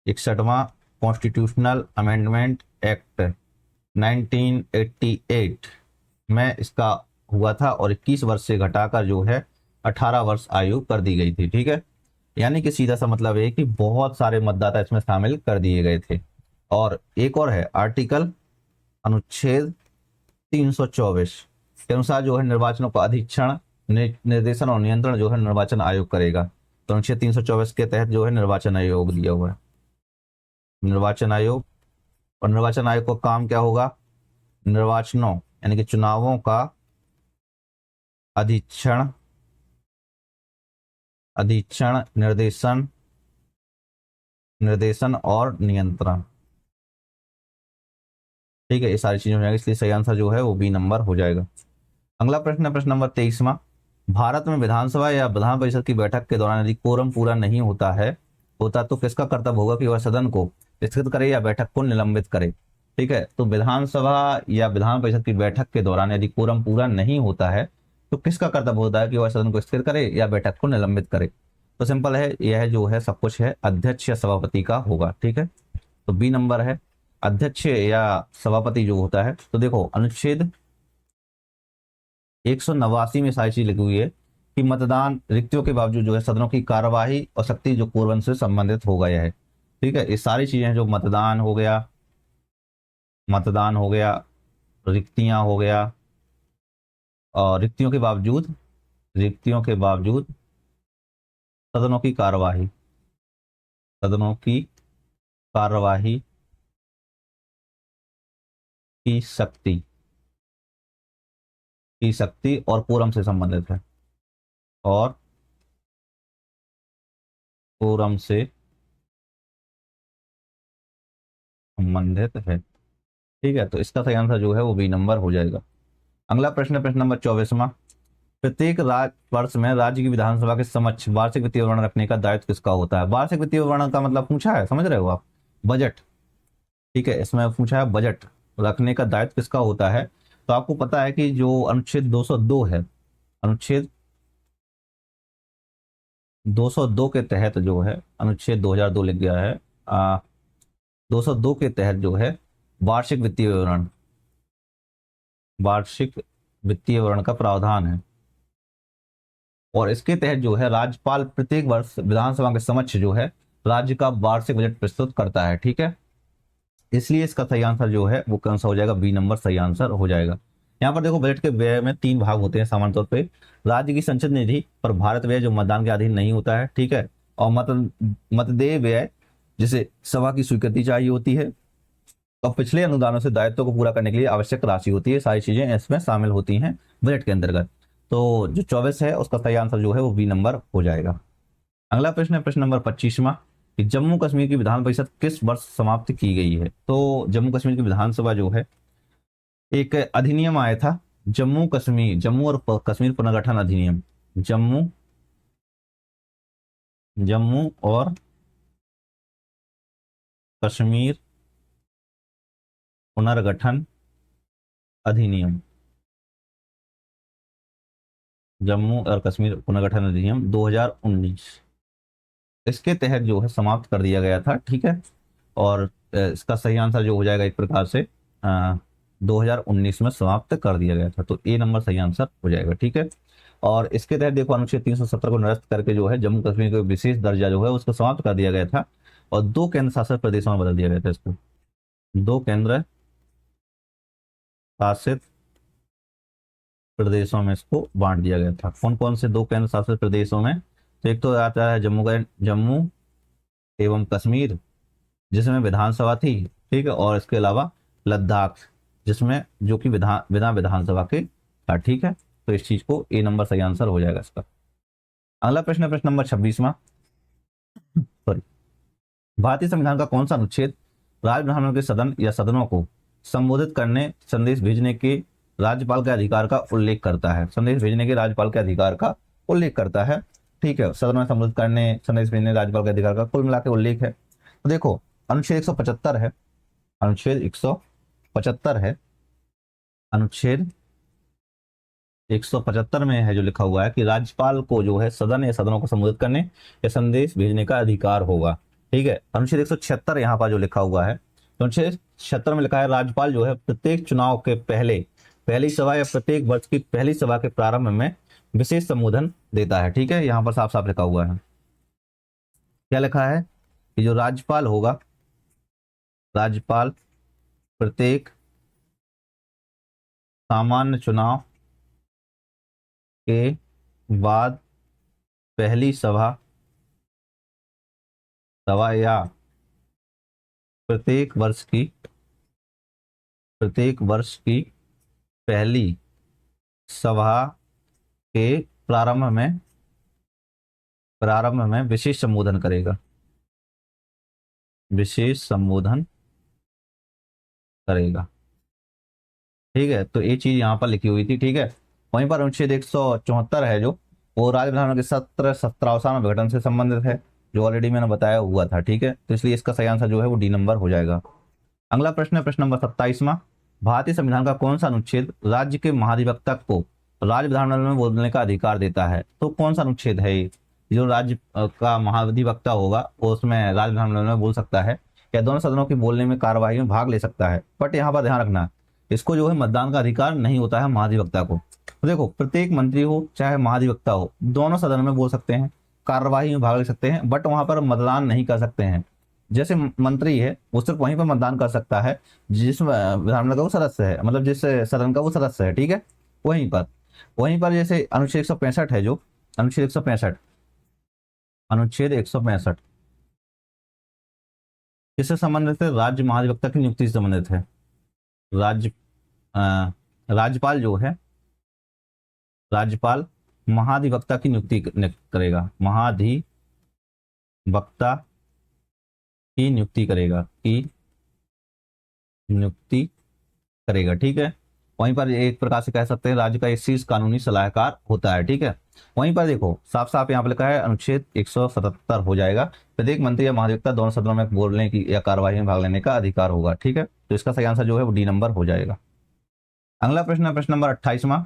61वां कॉन्स्टिट्यूशनल अमेंडमेंट एक्ट 1988 में इसका हुआ था, और 21 वर्ष से घटाकर जो है 18 वर्ष आयु कर दी गई थी। ठीक है, यानी कि सीधा सा मतलब है कि बहुत सारे मतदाता इसमें शामिल कर दिए गए थे। और एक और है आर्टिकल अनुच्छेद 324 के अनुसार जो है निर्वाचनों का अधीक्षण, निर्देशन और नियंत्रण जो है निर्वाचन आयोग करेगा। तो अनुच्छेद 324 के तहत जो है निर्वाचन आयोग दिया हुआ है, निर्वाचन आयोग। और निर्वाचन आयोग का काम क्या होगा? निर्वाचनों यानी कि चुनावों का अधीक्षण, निर्देशन और नियंत्रण। ठीक है, ये सारी चीजें हो जाएगी, इसलिए सही आंसर जो है वो बी नंबर हो जाएगा। अगला प्रश्न है प्रश्न नंबर 23वां। भारत में विधानसभा या विधान परिषद की बैठक के दौरान यदि कोरम पूरा नहीं होता तो किसका कर्तव्य होगा कि वह सदन को स्थगित करे या बैठक को निलंबित करे? ठीक है, तो विधानसभा या विधान परिषद की बैठक के दौरान यदि कोरम पूरा नहीं होता है तो किसका कर्तव्य होता है कि वह सदन को स्थगित करे या बैठक को निलंबित करे? तो सिंपल है, यह जो है सब कुछ है अध्यक्ष या सभापति का होगा। ठीक है, तो बी नंबर है अध्यक्ष या सभापति जो होता है। तो देखो अनुच्छेद 189 में सारी चीज लिखी हुई है कि मतदान रिक्तियों के बावजूद जो है सदनों की कार्यवाही और शक्ति जो कोरम से संबंधित हो गया है। ठीक है, ये सारी चीजें जो मतदान हो गया, रिक्तियां हो गया, और रिक्तियों के बावजूद सदनों की कार्यवाही की शक्ति और कोरम से संबंधित है, और कोरम से संबंधित है। ठीक है, तो इसका सही आंसर जो है वो बी नंबर हो जाएगा। अगला प्रश्न है प्रश्न नंबर 24वां। प्रत्येक वर्ष में राज्य की विधानसभा के समक्ष वार्षिक वित्तीय विवरण रखने का दायित्व किसका होता है? वार्षिक वित्तीय विवरण का मतलब पूछा है, समझ रहे हो आप? बजट। ठीक है, इसमें पूछा है बजट रखने का दायित्व किसका होता है। तो आपको पता है कि जो अनुच्छेद 202 है, अनुच्छेद 202 के तहत जो है, अनुच्छेद 2002 लिख गया है, 202 के तहत जो है वार्षिक वित्तीय विवरण का प्रावधान है, और इसके तहत जो है राज्यपाल प्रत्येक वर्ष विधानसभा के समक्ष जो है राज्य का वार्षिक बजट प्रस्तुत करता है। ठीक है, इसलिए इसका सही आंसर जो है वो कौन सा हो जाएगा? बी नंबर सही आंसर हो जाएगा। यहाँ पर देखो बजट के व्यय में 3 भाग होते हैं सामान्य तौर पे। राज्य की संचित निधि पर भारत व्यय जो मतदान के अधीन नहीं होता है, ठीक है, और मतदेय व्यय जिसे सभा की स्वीकृति चाहिए होती है, और पिछले अनुदानों से दायित्व को पूरा करने के लिए आवश्यक राशि होती है। सारी चीजें इसमें शामिल होती हैं बजट के अंतर्गत। तो जो 24 है उसका सही आंसर जो है वो बी नंबर हो जाएगा। अगला प्रश्न है प्रश्न नंबर 25वां कि जम्मू कश्मीर की विधान परिषद किस वर्ष समाप्त की गई है। तो जम्मू कश्मीर की विधानसभा जो है, एक अधिनियम आया था, जम्मू और कश्मीर पुनर्गठन अधिनियम, जम्मू जम्मू और कश्मीर पुनर्गठन अधिनियम, जम्मू और कश्मीर पुनर्गठन अधिनियम 2019, इसके तहत जो है समाप्त कर दिया गया था, ठीक है। और इसका सही आंसर जो हो जाएगा एक प्रकार से 2019 में समाप्त कर दिया गया था, तो ए नंबर सही आंसर हो जाएगा, ठीक है। और इसके तहत देखो अनुच्छेद 370 को निरस्त करके जो है जम्मू कश्मीर का विशेष दर्जा जो है उसको समाप्त कर दिया गया था, और 2 केंद्र शासित प्रदेशों में बदल दिया गया था इसको। 2 केंद्र शासित प्रदेशों में इसको बांट दिया गया था। कौन कौन से 2 केंद्र शासित प्रदेशों में? तो एक तो आता है जम्मू एवं कश्मीर, जिसमें विधानसभा थी, ठीक है, और इसके अलावा लद्दाख, जिसमें जो कि बिना विधानसभा के था, ठीक है। तो इस चीज को ए नंबर सही आंसर हो जाएगा इसका। अगला प्रश्न है प्रश्न नंबर 26वां, सॉरी, भारतीय संविधान का कौन सा अनुच्छेद राज्य विधानसभा के सदन या सदनों को संबोधित करने, संदेश भेजने के राज्यपाल के अधिकार का उल्लेख करता है? संदेश भेजने के राज्यपाल के अधिकार का उल्लेख करता है, ठीक है। सदन में संबोधित करने, संदेश भेजने राज्यपाल के अधिकार का कुल मिला के उल्लेख है। तो देखो अनुच्छेद 175 है, अनुच्छेद 175 है, अनुच्छेद 175 में है जो लिखा हुआ है कि राज्यपाल को जो है सदन या सदनों को संबोधित करने या संदेश भेजने का अधिकार होगा, ठीक है। अनुच्छेद 176 यहाँ पर जो लिखा हुआ है, तो अनुच्छेद 76 में लिखा है राज्यपाल जो है प्रत्येक चुनाव के पहले पहली सभा या प्रत्येक वर्ष की पहली सभा के प्रारंभ में विशेष संबोधन देता है, ठीक है। यहाँ पर साफ साफ लिखा हुआ है, क्या लिखा है कि जो राज्यपाल होगा, राज्यपाल प्रत्येक सामान्य चुनाव के बाद पहली सभा या प्रत्येक वर्ष की पहली सभा के प्रारंभ में विशेष संबोधन करेगा, विशेष संबोधन करेगा, ठीक है। तो ये चीज यहाँ पर लिखी हुई थी, ठीक है। वहीं पर अनुच्छेद 174 है जो वो राज्य विधानसभा के सत्र सत्रावसान विघटन से संबंधित है, जो ऑलरेडी मैंने बताया हुआ था, ठीक है। तो इसलिए इसका सही आंसर जो है वो डी नंबर हो जाएगा। अगला प्रश्न है प्रश्न नंबर 27वां, भारतीय संविधान का कौन सा अनुच्छेद राज्य के महाधिवक्ता को राज्य विधानमंडल में बोलने का अधिकार देता है? तो कौन सा अनुच्छेद है ये? जो राज्य का महाधिवक्ता होगा वो उसमें राज्य विधानमंडल में बोल सकता है या दोनों सदनों की बोलने में कार्यवाही में भाग ले सकता है। बट यहाँ पर ध्यान रखना, इसको जो है मतदान का अधिकार नहीं होता है महाधिवक्ता को। तो देखो प्रत्येक मंत्री हो चाहे महाधिवक्ता हो, दोनों सदन में बोल सकते हैं, कार्यवाही में भाग ले सकते हैं, बट वहां पर मतदान नहीं कर सकते हैं। जैसे मंत्री है वो सिर्फ वहीं पर मतदान कर सकता है जिस विधानमंडल का वो सदस्य है, मतलब जिस सदन का वो सदस्य है, ठीक है। वहीं पर जैसे अनुच्छेद 165 है, जो अनुच्छेद 165 किससे संबंधित है? राज्य महाधिवक्ता की नियुक्ति से संबंधित है। राज्य राज्यपाल जो है, राज्यपाल महाधिवक्ता की नियुक्ति करेगा, महाधिवक्ता की नियुक्ति करेगा, ठीक है। वहीं पर एक प्रकार से कह सकते हैं राज्य का एक शीर्ष कानूनी सलाहकार होता है, ठीक है। वहीं पर देखो साफ साफ यहाँ पर लिखा है अनुच्छेद 177 हो जाएगा, प्रत्येक मंत्री या महाधिवक्ता दोनों सदनों में बोलने की या कार्यवाही में भाग लेने का अधिकार होगा, ठीक है। तो इसका सही आंसर जो है वो डी नंबर हो जाएगा। अगला प्रश्न है प्रश्न नंबर 28वां,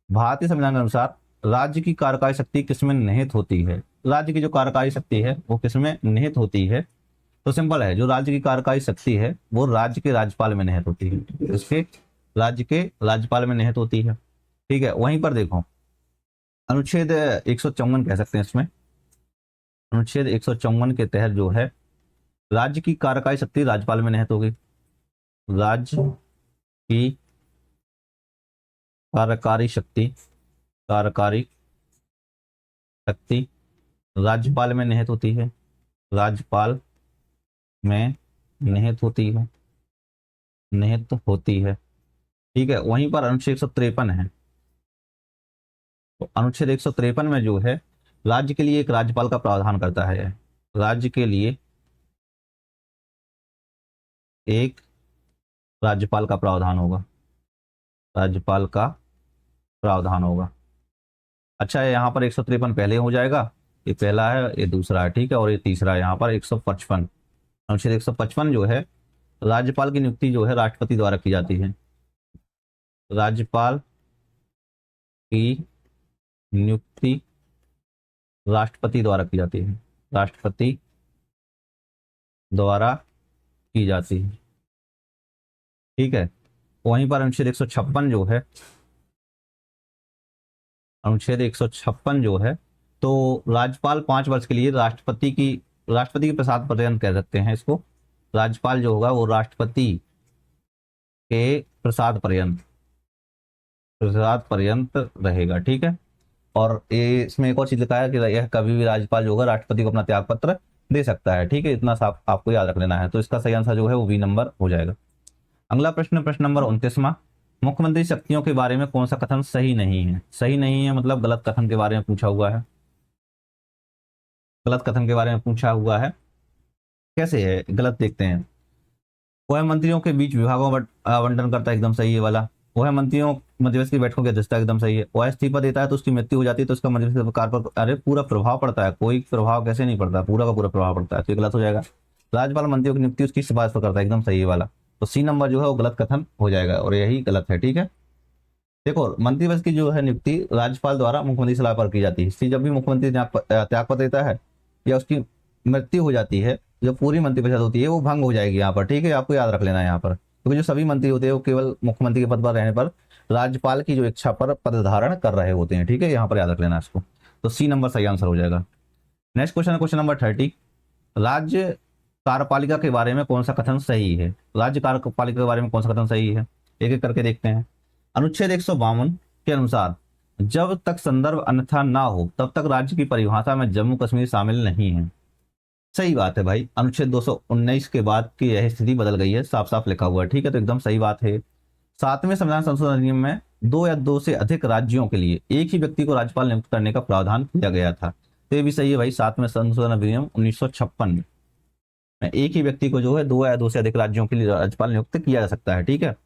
भारतीय संविधान के अनुसार राज्य की कार्यकारी शक्ति किसमें निहित होती है? राज्य की जो कार्यकारी शक्ति है वो किसमें निहित होती है? तो सिंपल है, जो राज्य की कार्यकारी शक्ति है वो राज्य के राज्यपाल में निहित होती है, इसके राज्य के राज्यपाल में निहित होती है, ठीक है। वहीं पर देखो अनुच्छेद 154 कह सकते हैं इसमें, अनुच्छेद 154 के तहत जो है राज्य की कार्यकारी शक्ति राज्यपाल में निहित होगी, राज्य की कार्यकारी शक्ति, कार्यकारी शक्ति राज्यपाल में निहित होती है, राज्यपाल में निहित होती है, निहित होती है। ठीक है, वहीं पर अनुच्छेद 153 है। तो अनुच्छेद 153 में जो है राज्य के लिए एक राज्यपाल का प्रावधान करता है, राज्य के लिए एक राज्यपाल का प्रावधान होगा, राज्यपाल का प्रावधान होगा। अच्छा है, यहाँ पर 153 पहले हो जाएगा, ये पहला है, ये दूसरा है, ठीक है, और ये तीसरा है यहाँ पर 155। अनुच्छेद 155 जो है राज्यपाल की नियुक्ति जो है राष्ट्रपति द्वारा की जाती है, राज्यपाल की नियुक्ति राष्ट्रपति द्वारा की जाती है, राष्ट्रपति द्वारा की जाती है। ठीक है, वहीं पर अनुच्छेद 156 जो है, अनुच्छेद 156 जो है, तो राज्यपाल 5 वर्ष के लिए राष्ट्रपति के प्रसाद पर्यंत कह सकते हैं इसको, राज्यपाल जो होगा वो राष्ट्रपति के प्रसाद पर्यंत रहेगा। ठीक है, और ये इसमें एक और चीज लिखा है कि यह कभी भी राज्यपाल जो होगा राष्ट्रपति को अपना त्याग पत्र दे सकता है। ठीक है, इतना साफ आपको याद रख लेना है। तो इसका सही आंसर जो है वो बी नंबर हो जाएगा। अगला प्रश्न, प्रश्न नंबर 29वां, मुख्यमंत्री शक्तियों के बारे में कौन सा कथन सही नहीं है? सही नहीं है मतलब गलत कथन के बारे में पूछा हुआ है, गलत कथन के बारे में पूछा हुआ है। कैसे है गलत, देखते हैं। वह मंत्रियों के बीच विभागों में आवंटन करता है, एकदम सही है वाला। वह मंत्रियों मंत्रिपरिषद की बैठकों की अध्यक्षता, एकदम सही है। वह इस्तीफा देता है तो उसकी मृत्यु हो जाती है तो उसका मंत्रिपरिषद सरकार पर अरे पूरा प्रभाव पड़ता है, कोई प्रभाव कैसे नहीं पड़ता, पूरा का पूरा प्रभाव पड़ता है, तो ये गलत हो जाएगा। राज्यपाल मंत्रियों की नियुक्ति उसकी सिफारिश पर करता है, एकदम सही है वाला। तो सी नंबर जो है वो गलत कथन हो जाएगा और यही गलत है। ठीक है, देखो मंत्रिपरिषद की जो है नियुक्ति राज्यपाल द्वारा मुख्यमंत्री सलाह पर की जाती है, इसलिए जब भी मुख्यमंत्री त्यागपत्र देता है या उसकी मृत्यु हो जाती है, जो पूरी मंत्रिपरिषद होती है वो भंग हो जाएगी यहाँ पर। ठीक है, आपको याद रख लेना है यहाँ पर, क्योंकि जो सभी मंत्री होते हैं वो केवल मुख्यमंत्री के पद पर रहने पर राज्यपाल की जो इच्छा पर पद धारण कर रहे होते हैं। ठीक है, यहाँ पर याद रख लेना इसको। तो सी नंबर सही आंसर हो जाएगा। नेक्स्ट क्वेश्चन है क्वेश्चन नंबर 30, राज्य कार्यपालिका के बारे में कौन सा कथन सही है? राज्य कार्यपालिका के बारे में कौन सा कथन सही है, एक एक करके देखते हैं। अनुच्छेद 152 के अनुसार जब तक संदर्भ अन्यथा ना हो तब तक राज्य की परिभाषा में जम्मू कश्मीर शामिल नहीं है। सही बात है भाई, अनुच्छेद 219 के बाद की यह स्थिति बदल गई है, साफ साफ लिखा हुआ है। ठीक है, तो एकदम सही बात है। 7वें संविधान संशोधन अधिनियम में 2 या 2 से अधिक राज्यों के लिए एक ही व्यक्ति को राज्यपाल नियुक्त करने का प्रावधान किया गया था, तो ये भी सही है भाई। 7वें संशोधन अधिनियम 1956 में एक ही व्यक्ति को जो है 2 या 2 से अधिक राज्यों के लिए राज्यपाल नियुक्त किया जा सकता है। ठीक है,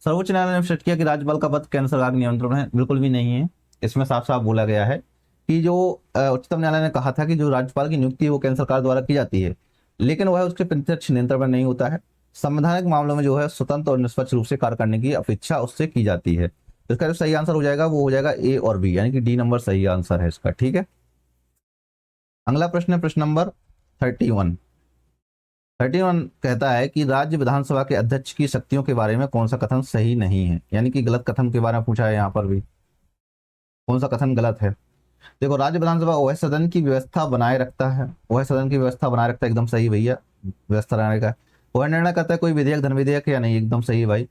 सर्वोच्च न्यायालय ने स्पष्ट किया कि राज्यपाल का पद केंद्र सरकार के नियंत्रण है, बिल्कुल भी नहीं है। इसमें साफ साफ बोला गया है कि जो उच्चतम न्यायालय ने कहा था कि जो राज्यपाल की नियुक्ति है वो केंद्र सरकार द्वारा की जाती है, लेकिन वह उसके प्रत्यक्ष नियंत्रण में नहीं होता है। संवैधानिक मामलों में जो है स्वतंत्र और निष्पक्ष रूप से कार्य करने की अपेक्षा उससे की जाती है। तो इसका जो सही आंसर हो जाएगा वो हो जाएगा ए और बी, यानी कि डी नंबर सही आंसर है इसका। ठीक है, अगला प्रश्न है प्रश्न नंबर 31। 31 कहता है कि राज्य विधानसभा के अध्यक्ष की शक्तियों के बारे में कौन सा कथन सही नहीं है, यानी कि गलत कथन के बारे में पूछा है यहाँ पर भी, कौन सा कथन गलत है। देखो, राज्य विधानसभा वह सदन की व्यवस्था बनाए रखता है, वह सदन की व्यवस्था बनाए रखता है, एकदम सही भैया, व्यवस्था बनाने का। वह निर्णय करता है कोई विधेयक धन विधेयक या नहीं, एकदम सही भाई।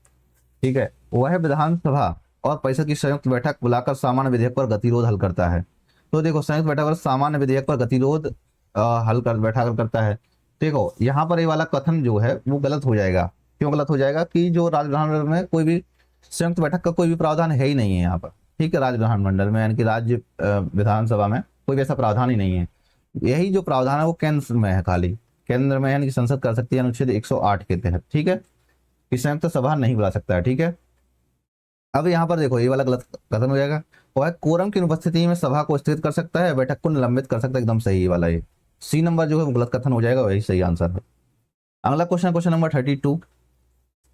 ठीक है, वह विधानसभा और परिषद की संयुक्त बैठक बुलाकर सामान्य विधेयक पर गतिरोध हल करता है। तो देखो, संयुक्त बैठक पर सामान्य विधेयक पर गतिरोध हल कर बैठा करता है। देखो यहाँ पर ये वाला कथन जो है वो गलत हो जाएगा। क्यों गलत हो जाएगा? कि जो राज्य विधानमंडल में कोई भी संयुक्त बैठक का कोई भी प्रावधान है ही नहीं है यहाँ पर। ठीक है, राज्य विधानमंडल में यानी कि राज्य विधानसभा में कोई ऐसा प्रावधान ही नहीं है। यही जो प्रावधान है वो केंद्र में है, खाली केंद्र में, यानी कि संसद कर सकती है अनुच्छेद 108 के तहत। ठीक है, कि संयुक्त सभा नहीं बुला सकता है। ठीक है, अब यहाँ पर देखो ये वाला गलत कथन हो जाएगा। वह कोरम की उपस्थिति में सभा को स्थगित कर सकता है, बैठक को निलंबित कर सकता है, एकदम सही वाला ये सी नंबर जो है वो गलत कथन हो जाएगा, वही सही आंसर है। अगला क्वेश्चन, क्वेश्चन नंबर 32,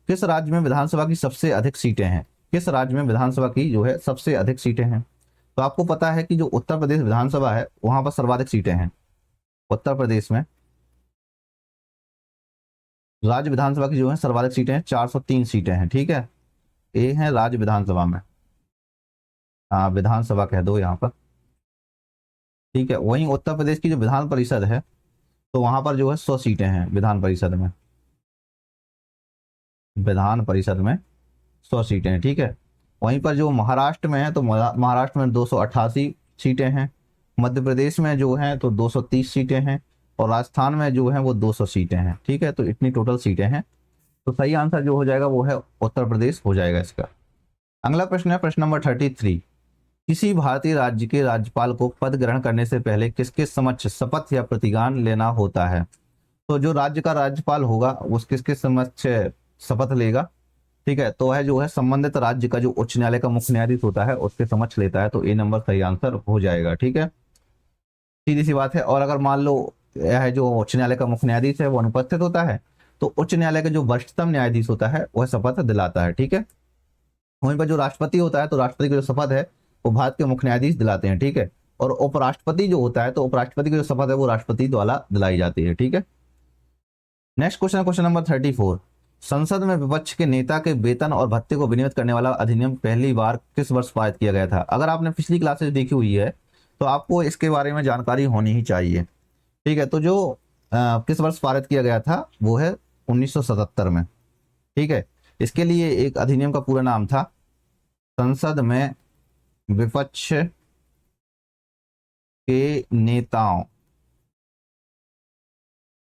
किस राज्य में विधानसभा की सबसे अधिक सीटें हैं? किस राज्य में विधानसभा की जो है सबसे अधिक सीटें हैं? तो आपको पता है कि जो उत्तर प्रदेश विधानसभा है वहां पर सर्वाधिक सीटें हैं। उत्तर प्रदेश में राज्य विधानसभा की जो है सर्वाधिक सीटें हैं, 403 सीटें हैं। ठीक है, ये है राज्य विधानसभा में, हाँ विधानसभा कह दो यहाँ पर। ठीक है, वहीं उत्तर प्रदेश की जो विधान परिषद है तो वहां पर जो है 100 सीटें हैं विधान परिषद में, विधान परिषद में 100 सीटें हैं। ठीक है, वहीं पर जो महाराष्ट्र में है तो महाराष्ट्र में 288 सीटें हैं, मध्य प्रदेश में जो है तो 230 सीटें हैं, और राजस्थान में जो है वो 200 सीटें हैं। ठीक है, तो इतनी टोटल सीटें हैं। तो सही आंसर जो हो जाएगा वो है उत्तर प्रदेश हो जाएगा इसका। अगला प्रश्न है प्रश्न नंबर 33। किसी भारतीय राज्य के राज्यपाल को पद ग्रहण करने से पहले किसके समक्ष शपथ या प्रतिज्ञान लेना होता है? तो जो राज्य का राज्यपाल होगा वो किसके समक्ष शपथ लेगा? ठीक है, तो है जो है संबंधित राज्य का जो उच्च न्यायालय का मुख्य न्यायाधीश होता है उसके समक्ष लेता है। तो ए नंबर सही आंसर हो जाएगा। ठीक है, सीधी सी बात है। और अगर मान लो यह जो उच्च न्यायालय का मुख्य न्यायाधीश है वो अनुपस्थित होता है तो उच्च न्यायालय का जो वरिष्ठतम न्यायाधीश होता है वह शपथ दिलाता है। ठीक है, वहीं पर जो राष्ट्रपति होता है तो राष्ट्रपति की जो शपथ है वो भारत के मुख्य न्यायाधीश दिलाते हैं। ठीक है, और उपराष्ट्रपति जो होता है तो उपराष्ट्रपति की जो शपथ है वो राष्ट्रपति द्वारा दिलाई जाती है। ठीक है, नेक्स्ट क्वेश्चन, क्वेश्चन नंबर 34। संसद में विपक्ष के नेता के वेतन और भत्ते को विनियमित करने वाला अधिनियम पहली बार किस वर्ष पारित किया गया था? अगर आपने पिछली क्लासेस देखी हुई है तो आपको इसके बारे में जानकारी होनी ही चाहिए। ठीक है, तो जो किस वर्ष पारित किया गया था वो है 1977 में। ठीक है, इसके लिए एक अधिनियम का पूरा नाम था संसद में विपक्ष के नेताओं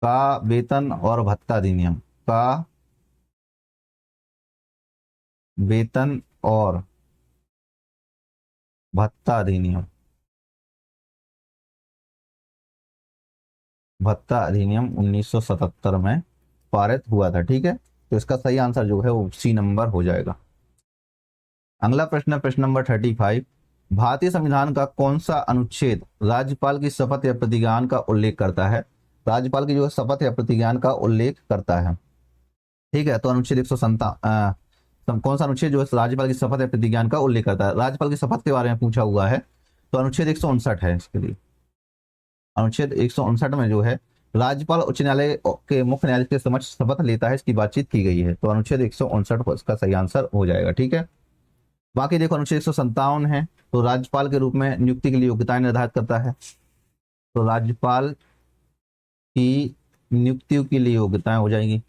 का वेतन और भत्ता अधिनियम का वेतन और भत्ता अधिनियम, भत्ता अधिनियम 1977 में पारित हुआ था। ठीक है, तो इसका सही आंसर जो है वो सी नंबर हो जाएगा। अगला प्रश्न, प्रश्न नंबर 35। भारतीय संविधान का कौन सा अनुच्छेद राज्यपाल की शपथ या प्रतिज्ञान का उल्लेख करता है? राज्यपाल की जो है शपथ या प्रतिज्ञान का उल्लेख करता है। ठीक है, तो अनुच्छेद 157 कौन सा अनुच्छेद जो है राज्यपाल की शपथ या प्रतिज्ञान का उल्लेख करता है? राज्यपाल की शपथ के बारे में पूछा हुआ है तो अनुच्छेद 159 है इसके लिए। अनुच्छेद 159 में जो है राज्यपाल उच्च न्यायालय के मुख्य न्यायाधीश के समक्ष शपथ लेता है, इसकी बातचीत की गई है। तो अनुच्छेद 159 को इसका सही आंसर हो जाएगा। ठीक है, बाकी देखो अनुच्छेद 157 है तो राज्यपाल के रूप में नियुक्ति के लिए योग्यताएं निर्धारित करता है। तो राज्यपाल की नियुक्ति के लिए योग्यताएं हो जाएंगी,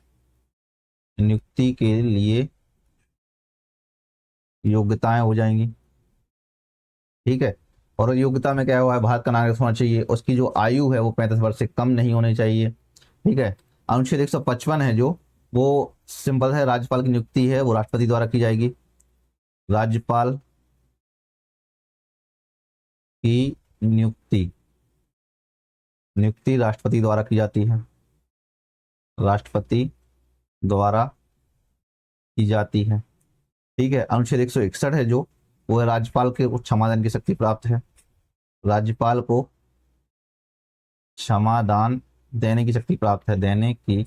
नियुक्ति के लिए योग्यताएं हो जाएंगी। ठीक है, और योग्यता में क्या हुआ है, भारत का नागरिक होना चाहिए, उसकी जो आयु है वो 35 वर्ष से कम नहीं होनी चाहिए। ठीक है, अनुच्छेद 155 है जो वो सिंपल है, राज्यपाल की नियुक्ति है वो राष्ट्रपति द्वारा की जाएगी। राज्यपाल की नियुक्ति नियुक्ति राष्ट्रपति द्वारा की जाती है, राष्ट्रपति द्वारा की जाती है। ठीक है, अनुच्छेद 161 है जो वो है राज्यपाल के क्षमादान की शक्ति प्राप्त है, राज्यपाल को क्षमादान देने की शक्ति प्राप्त है, देने की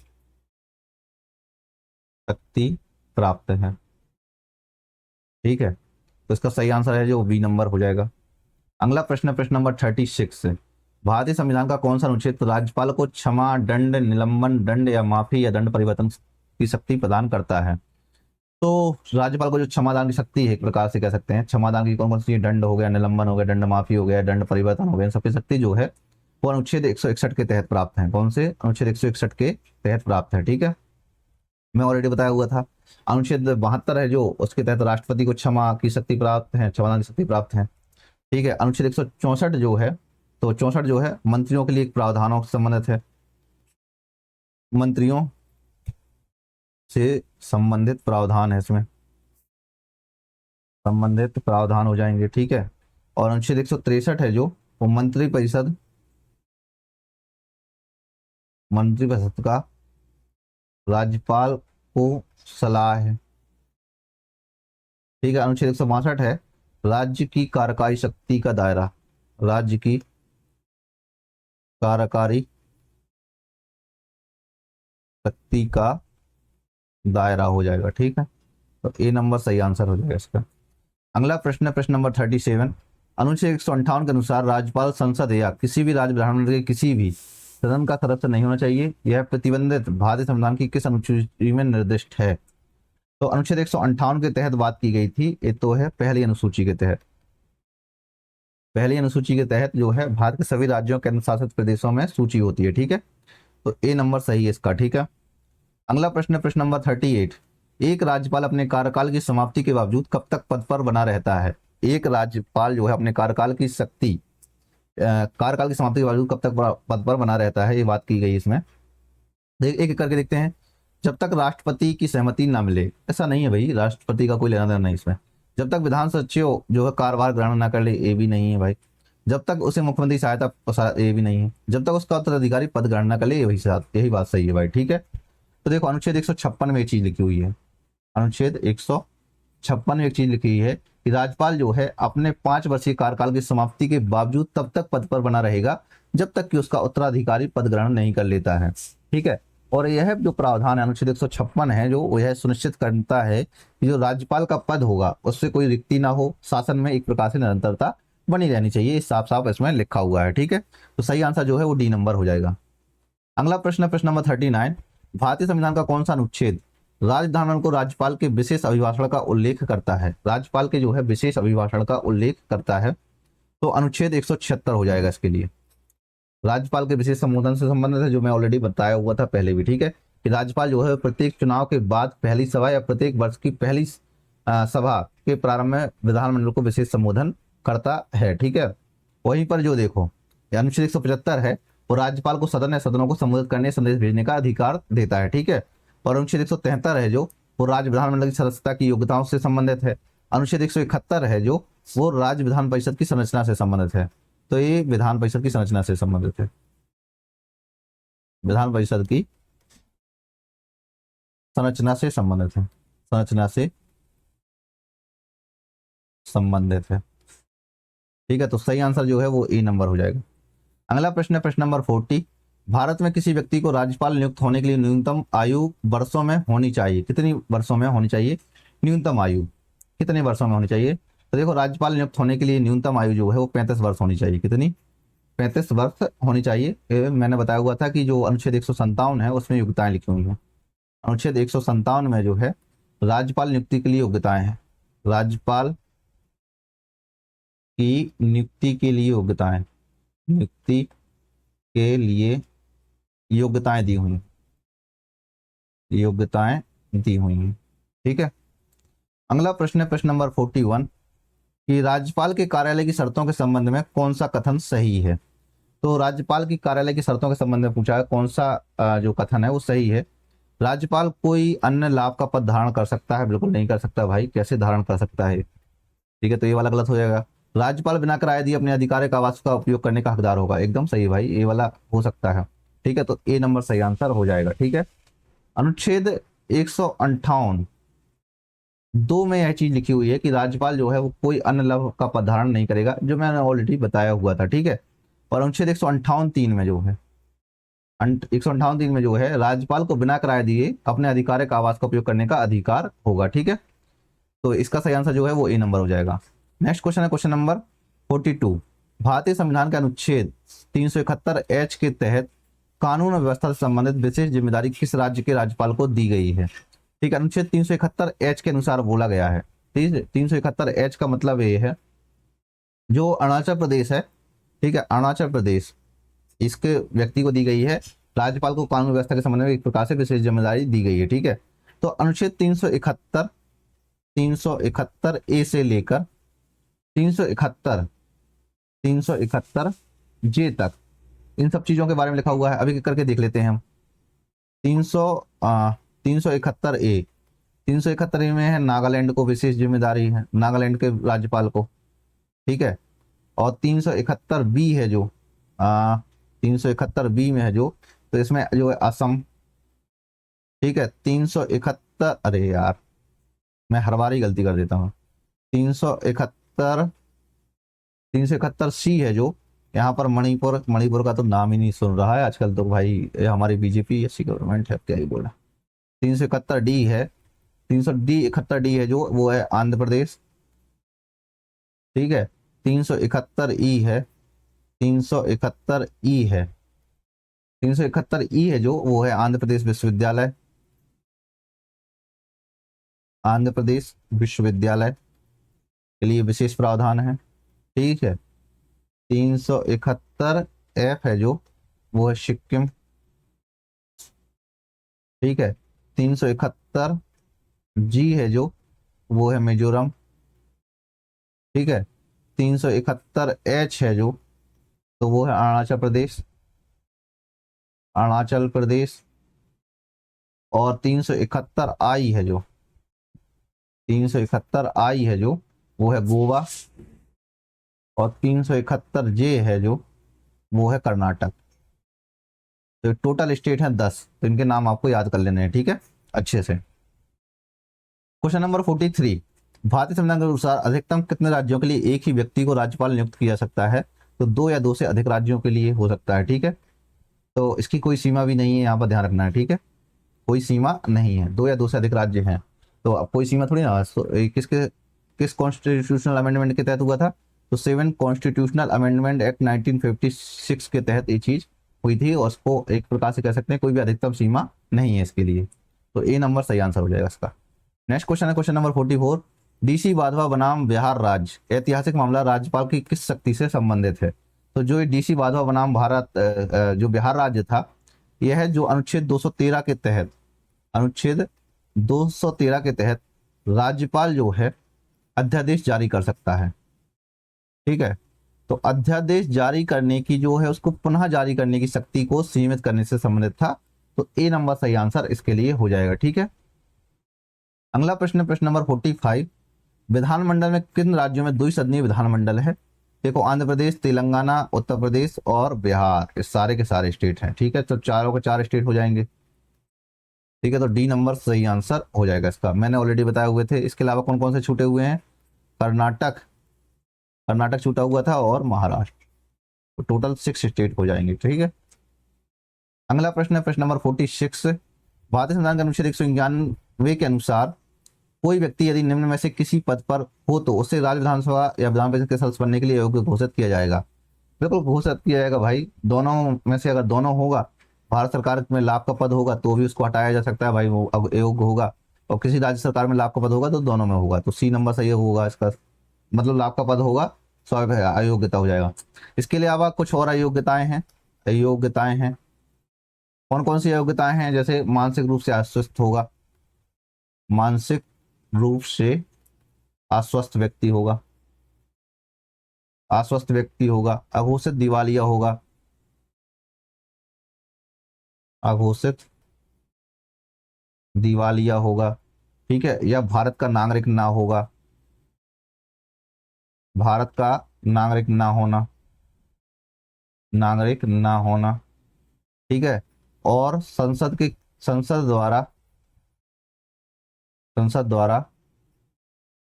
शक्ति प्राप्त है। ठीक है, तो इसका सही आंसर है जो बी नंबर हो जाएगा। अगला प्रश्न, प्रश्न नंबर 36। भारतीय संविधान का कौन सा अनुच्छेद राज्यपाल को क्षमा, दंड, निलंबन, दंड या माफी या दंड परिवर्तन की शक्ति प्रदान करता है? तो राज्यपाल को जो क्षमादान की शक्ति है एक प्रकार से कह सकते हैं, क्षमादान की कौन कौन सी, दंड हो गया, निलंबन हो गया, दंड माफी हो गया, दंड परिवर्तन हो गया, इन सबकी शक्ति जो है वो अनुच्छेद 161 के तहत प्राप्त है। कौन से? अनुच्छेद 161 के तहत प्राप्त है। ठीक है, मैं ऑलरेडी बताया हुआ था। अनुच्छेद 72 है जो उसके तहत राष्ट्रपति को क्षमा की शक्ति प्राप्त है, क्षमादान की शक्ति प्राप्त है। ठीक है, अनुच्छेद 164 जो है तो 64 जो है मंत्रियों के लिए एक प्रावधानों से संबंधित है, मंत्रियों से संबंधित प्रावधान है, इसमें संबंधित प्रावधान हो जाएंगे। ठीक है, और अनुच्छेद 163 है जो वो मंत्रिपरिषद का राज्यपाल को सलाह है। ठीक है, अनुच्छेद 162 है राज्य की कार्यकारी शक्ति का दायरा, राज्य की कार्यकारी शक्ति का दायरा हो जाएगा। ठीक है, तो ए नंबर सही आंसर हो जाएगा इसका। अगला प्रश्न, प्रश्न नंबर 37। अनुच्छेद 158 के अनुसार राज्यपाल संसद या किसी भी राज्य विधानमंडल के किसी भी सदन का सदस्य नहीं होना चाहिए। यह प्रतिबंधित भारतीय संविधान की किस अनुसूची में निर्दिष्ट है? तो अनुच्छेद 158 के तहत बात की गई थी, ये तो है पहली अनुसूची के तहत, पहली अनुसूची के तहत जो है भारत के सभी राज्यों केंद्र शासित प्रदेशों में सूची होती है। ठीक है, तो ए नंबर सही है इसका। ठीक है, अगला प्रश्न, प्रश्न नंबर 38। एक राज्यपाल अपने कार्यकाल की समाप्ति के बावजूद कब तक पद पर बना रहता है? एक राज्यपाल जो है अपने कार्यकाल की समाप्ति के बावजूद कब तक पद पर बना रहता है, ये बात की गई इसमें। एक एक करके देखते हैं। जब तक राष्ट्रपति की सहमति ना मिले, ऐसा नहीं है भाई, राष्ट्रपति का कोई लेना देना नहीं इसमें। जब तक विधान सचिव जो है कार्यभार ग्रहण ना कर ले, ये भी नहीं है भाई। जब तक उसे मुख्यमंत्री सहायता, ये भी नहीं है। जब तक उसका उत्तराधिकारी पद ग्रहण ना कर ले, यही बात सही है भाई, ठीक है। तो देखो अनुच्छेद 156 में एक चीज लिखी हुई है, अनुच्छेद 156 में एक चीज लिखी हुई है कि राज्यपाल जो है अपने 5 वर्षीय कार्यकाल की समाप्ति के बावजूद तब तक पद पर बना रहेगा जब तक कि उसका उत्तराधिकारी पद ग्रहण नहीं कर लेता है, ठीक है। और यह जो प्रावधान है अनुच्छेद 156 है, जो यह सुनिश्चित करता है कि जो राज्यपाल का पद होगा उससे कोई रिक्ति ना हो, शासन में एक प्रकार से निरंतरता बनी रहनी चाहिए, साफ साफ इसमें लिखा हुआ है, ठीक है। तो सही आंसर जो है वो डी नंबर हो जाएगा। अगला प्रश्न है प्रश्न नंबर 39। भारतीय संविधान का कौन सा अनुच्छेद राजधानी को राज्यपाल के विशेष अभिभाषण का उल्लेख करता है? राज्यपाल के जो है विशेष अभिभाषण का उल्लेख करता है, तो अनुच्छेद 176 हो जाएगा इसके लिए। राज्यपाल के विशेष संबोधन से संबंधित है, जो मैं ऑलरेडी बताया हुआ था पहले भी, ठीक है, कि राज्यपाल जो है प्रत्येक चुनाव के बाद पहली सभा या प्रत्येक वर्ष की पहली सभा के प्रारंभ में विधानमंडल को विशेष संबोधन करता है, ठीक है। वहीं पर जो देखो अनुच्छेद 175 है, वो राज्यपाल को सदन या सदनों को संबोधित करने, संदेश भेजने का अधिकार देता है, ठीक है। और अनुच्छेद 173 है जो वो राज्य विधानमंडल की सदस्यता की योग्यताओं से संबंधित है। अनुच्छेद 171 है जो वो राज्य विधान परिषद की संरचना से संबंधित है। तो ये विधान परिषद की संरचना से संबंधित है, विधान परिषद की संरचना से संबंधित है, संरचना से संबंधित है, ठीक है। तो सही आंसर जो है वो ए नंबर हो जाएगा। अगला प्रश्न है प्रश्न नंबर 40। भारत में किसी व्यक्ति को राज्यपाल नियुक्त होने के लिए न्यूनतम आयु वर्षों में होनी चाहिए? कितनी वर्षों में होनी चाहिए? न्यूनतम आयु कितने वर्षों में होनी चाहिए? तो देखो राज्यपाल नियुक्त होने के लिए न्यूनतम आयु जो है वो 35 वर्ष होनी चाहिए। कितनी? 35 वर्ष होनी चाहिए। मैंने बताया हुआ था कि जो अनुच्छेद 157 है उसमें योग्यताएं लिखी हुई हैं। अनुच्छेद 157 में जो है राज्यपाल नियुक्ति के लिए योग्यताएं हैं, राज्यपाल की नियुक्ति के लिए योग्यताएं, नियुक्ति के लिए योग्यताएं दी हुई, योग्यताएं दी हुई हैं, ठीक है। अगला प्रश्न है प्रश्न नंबर 41 कि राज्यपाल के कार्यालय की शर्तों के संबंध में कौन सा कथन सही है? तो राज्यपाल की कार्यालय की शर्तों के संबंध में पूछा है, कौन सा जो कथन है वो सही है? राज्यपाल कोई अन्य लाभ का पद धारण कर सकता है? बिल्कुल नहीं कर सकता भाई, कैसे धारण कर सकता है, ठीक है। तो ये वाला गलत हो जाएगा। राज्यपाल बिना किराए दिए अपने आधिकारिक आवास का उपयोग करने का हकदार होगा, एकदम सही भाई, ये वाला हो सकता है, ठीक है। तो ए नंबर सही आंसर हो जाएगा, ठीक है। अनुच्छेद 158 दो में यह चीज लिखी हुई है कि राज्यपाल जो है वो कोई अन्य लाभ का पद धारण नहीं करेगा, जो मैंने ऑलरेडी बताया हुआ था, ठीक है। और अनुच्छेद 158(3) में जो है 158(3) में जो है राज्यपाल को बिना किराए दिए अपने आधिकारिक आवास का उपयोग करने का अधिकार होगा, ठीक है। तो इसका सही आंसर जो है वो ए नंबर हो जाएगा। नेक्स्ट क्वेश्चन है क्वेश्चन नंबर 42। भारतीय संविधान के अनुच्छेद 371(h) के तहत कानून और व्यवस्था से संबंधित विशेष जिम्मेदारी किस राज्य के राज्यपाल को दी गई है? ठीक है, अनुच्छेद 371(h) के अनुसार बोला गया है। 371(h) का मतलब ये है जो अरुणाचल प्रदेश है, ठीक है, अरुणाचल प्रदेश इसके व्यक्ति को दी गई है, राज्यपाल को कानून व्यवस्था के संबंध में एक प्रकार से विशेष जिम्मेदारी दी गई है, ठीक है। तो अनुच्छेद 371 ए से लेकर 371 जे तक इन सब चीजों के बारे में लिखा हुआ है। अभी करके देख लेते हैं हम। 371 ए में है नागालैंड को विशेष जिम्मेदारी है, नागालैंड के राज्यपाल को, ठीक है। और 371 बी है जो 371 बी में है जो, तो इसमें जो है असम, ठीक है। 371 अरे यार मैं हर बार ही गलती कर देता हूँ। 371 सी है जो यहाँ पर मणिपुर का तो नाम ही नहीं सुन रहा है आजकल तो भाई, हमारी बीजेपी ऐसी गवर्नमेंट है, क्या ही बोला। 371 डी है, 371 डी है जो वो है आंध्र प्रदेश, ठीक है। 371 ई है, 371 ई है, 371 ई है जो वो है आंध्र प्रदेश विश्वविद्यालय, आंध्र प्रदेश विश्वविद्यालय के लिए विशेष प्रावधान है, ठीक है। 371 एफ है जो वो है सिक्किम, ठीक है। 371 जी है जो, वो है मिजोरम, ठीक है। 371 H है जो, तो वो है अरुणाचल प्रदेश, अरुणाचल प्रदेश। और 371I है जो, 371I है जो, वो है गोवा। और 371J है जो, वो है कर्नाटक। तो टोटल स्टेट है 10, तो इनके नाम आपको याद कर लेने हैं, ठीक है, अच्छे से। क्वेश्चन नंबर 43, भारतीय संविधान के अनुसार अधिकतम कितने राज्यों के लिए एक ही व्यक्ति को राज्यपाल नियुक्त किया जा सकता है? तो 2 या 2 से अधिक राज्यों के लिए हो सकता है, ठीक है। तो इसकी कोई सीमा भी नहीं है, यहाँ पर ध्यान रखना है, ठीक है। कोई सीमा नहीं है, 2 या 2 से अधिक राज्य हैं, तो अब कोई सीमा थोड़ी ना। किसके किस कॉन्स्टिट्यूशनल अमेंडमेंट के तहत हुआ था? तो 7 कॉन्स्टिट्यूशनल अमेंडमेंट एक्ट 1956 के तहत ये चीज हुई थी, और उसको एक प्रकार से कह सकते हैं कोई भी अधिकतम सीमा नहीं है इसके लिए। तो ए नंबर सही आंसर हो जाएगा इसका। नेक्स्ट क्वेश्चन है क्वेश्चन नंबर 44, डीसी वाधवा बनाम बिहार राज्य ऐतिहासिक मामला राज्यपाल की किस शक्ति से संबंधित है? तो जो डीसी वाधवा बनाम जो बिहार राज्य था, यह है जो अनुच्छेद 213 के तहत, अनुच्छेद 213 के तहत राज्यपाल जो है अध्यादेश जारी कर सकता है, ठीक है। तो अध्यादेश जारी करने की जो है उसको पुनः जारी करने की शक्ति को सीमित करने से संबंधित था। तो ए नंबर सही आंसर इसके लिए हो जाएगा, ठीक है। अगला प्रश्न, प्रश्न नंबर 45, विधानमंडल में किन राज्यों में द्विसदनीय विधानमंडल है? देखो, आंध्र प्रदेश, तेलंगाना, उत्तर प्रदेश और बिहार, ये सारे के सारे स्टेट हैं, ठीक है। तो चारों के 4 स्टेट हो जाएंगे, ठीक है। तो डी नंबर सही आंसर हो जाएगा इसका, मैंने ऑलरेडी बताए हुए थे। इसके अलावा कौन कौन से छूटे हुए हैं? कर्नाटक, कर्नाटक छूटा हुआ था, और महाराष्ट्र। तो टोटल 6 स्टेट हो जाएंगे, ठीक है। अगला प्रश्न है प्रश्न नंबर 46, भारतीय संविधान के अनुच्छेद 191 के अनुसार कोई व्यक्ति यदि निम्न में से किसी पद पर हो तो उसे राज्य विधानसभा या विधान परिषद के सदस्य बनने के लिए योग्य घोषित किया जाएगा। बिल्कुल घोषित किया जाएगा भाई, दोनों में से अगर दोनों होगा, भारत सरकार में लाभ का पद होगा तो भी उसको हटाया जा सकता है भाई, वो अब अयोग्य होगा। और किसी राज्य सरकार में लाभ का पद होगा तो दोनों में होगा, तो सी नंबर सही होगा इसका, मतलब लाभ का पद होगा, स्वाभाविक अयोग्यता हो जाएगा। इसके अलावा कुछ और अयोग्यताएं हैं, अयोग्यताएं हैं। कौन कौन सी अयोग्यताएं हैं? जैसे मानसिक रूप से अस्वस्थ होगा, मानसिक रूप से अस्वस्थ व्यक्ति होगा, अस्वस्थ व्यक्ति होगा, अघोषित दिवालिया होगा, अघोषित दिवालिया होगा, ठीक है। या भारत का नागरिक ना होगा, भारत का नागरिक ना होना, नागरिक ना होना, ठीक है। और संसद द्वारा, संसद द्वारा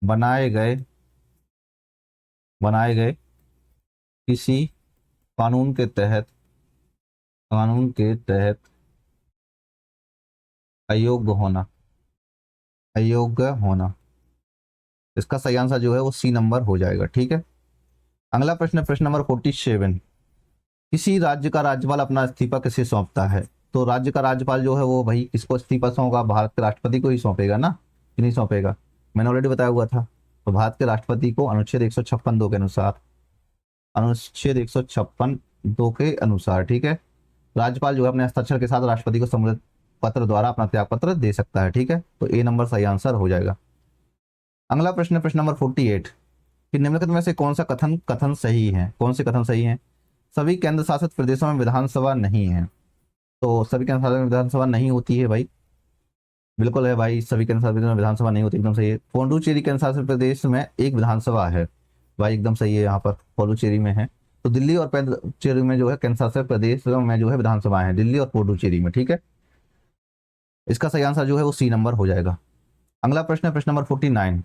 बनाए गए, बनाए गए किसी कानून के तहत, कानून के तहत अयोग्य होना, अयोग्य होना। इसका सही आंसर जो है वो सी नंबर हो जाएगा, ठीक है। अगला प्रश्न, प्रश्न नंबर 47, किसी राज्य का राज्यपाल अपना इस्तीफा किसे सौंपता है? तो राज्य का राज्यपाल जो है वो भाई किसको इस्तीफा सौंपेगा? भारत के राष्ट्रपति को ही सौंपेगा ना, कि नहीं सौंपेगा? मैंने ऑलरेडी बताया हुआ था। तो भारत के राष्ट्रपति को अनुच्छेद 156(2) के अनुसार, अनुच्छेद 156(2) के अनुसार, ठीक है, राज्यपाल जो है अपने हस्ताक्षर के साथ राष्ट्रपति को संबंधित पत्र द्वारा अपना त्याग पत्र दे सकता है, ठीक है। तो ए नंबर सही आंसर हो जाएगा। अगला प्रश्न, प्रश्न नंबर 48, कि निम्नलिखित में से कौन सा कथन कथन सही है? कौन से कथन सही है? सभी केंद्र शासित प्रदेशों में विधानसभा नहीं है। तो सभी केंद्र शासित में विधानसभा नहीं होती है भाई, बिल्कुल है भाई, सभी केंद्र शासित प्रदेशों में विधानसभा नहीं होती, एकदम सही है। पौंडुचेरी केंद्र शासित प्रदेश में एक विधानसभा है भाई, एकदम सही है, यहाँ पर पौंडुचेरी में है। तो दिल्ली और पुडुचेरी में जो है केंद्र शासित प्रदेश में जो है विधानसभा है, दिल्ली और पुडुचेरी में, ठीक है। इसका सही आंसर जो है वो सी नंबर हो जाएगा। अगला प्रश्न है प्रश्न नंबर 49,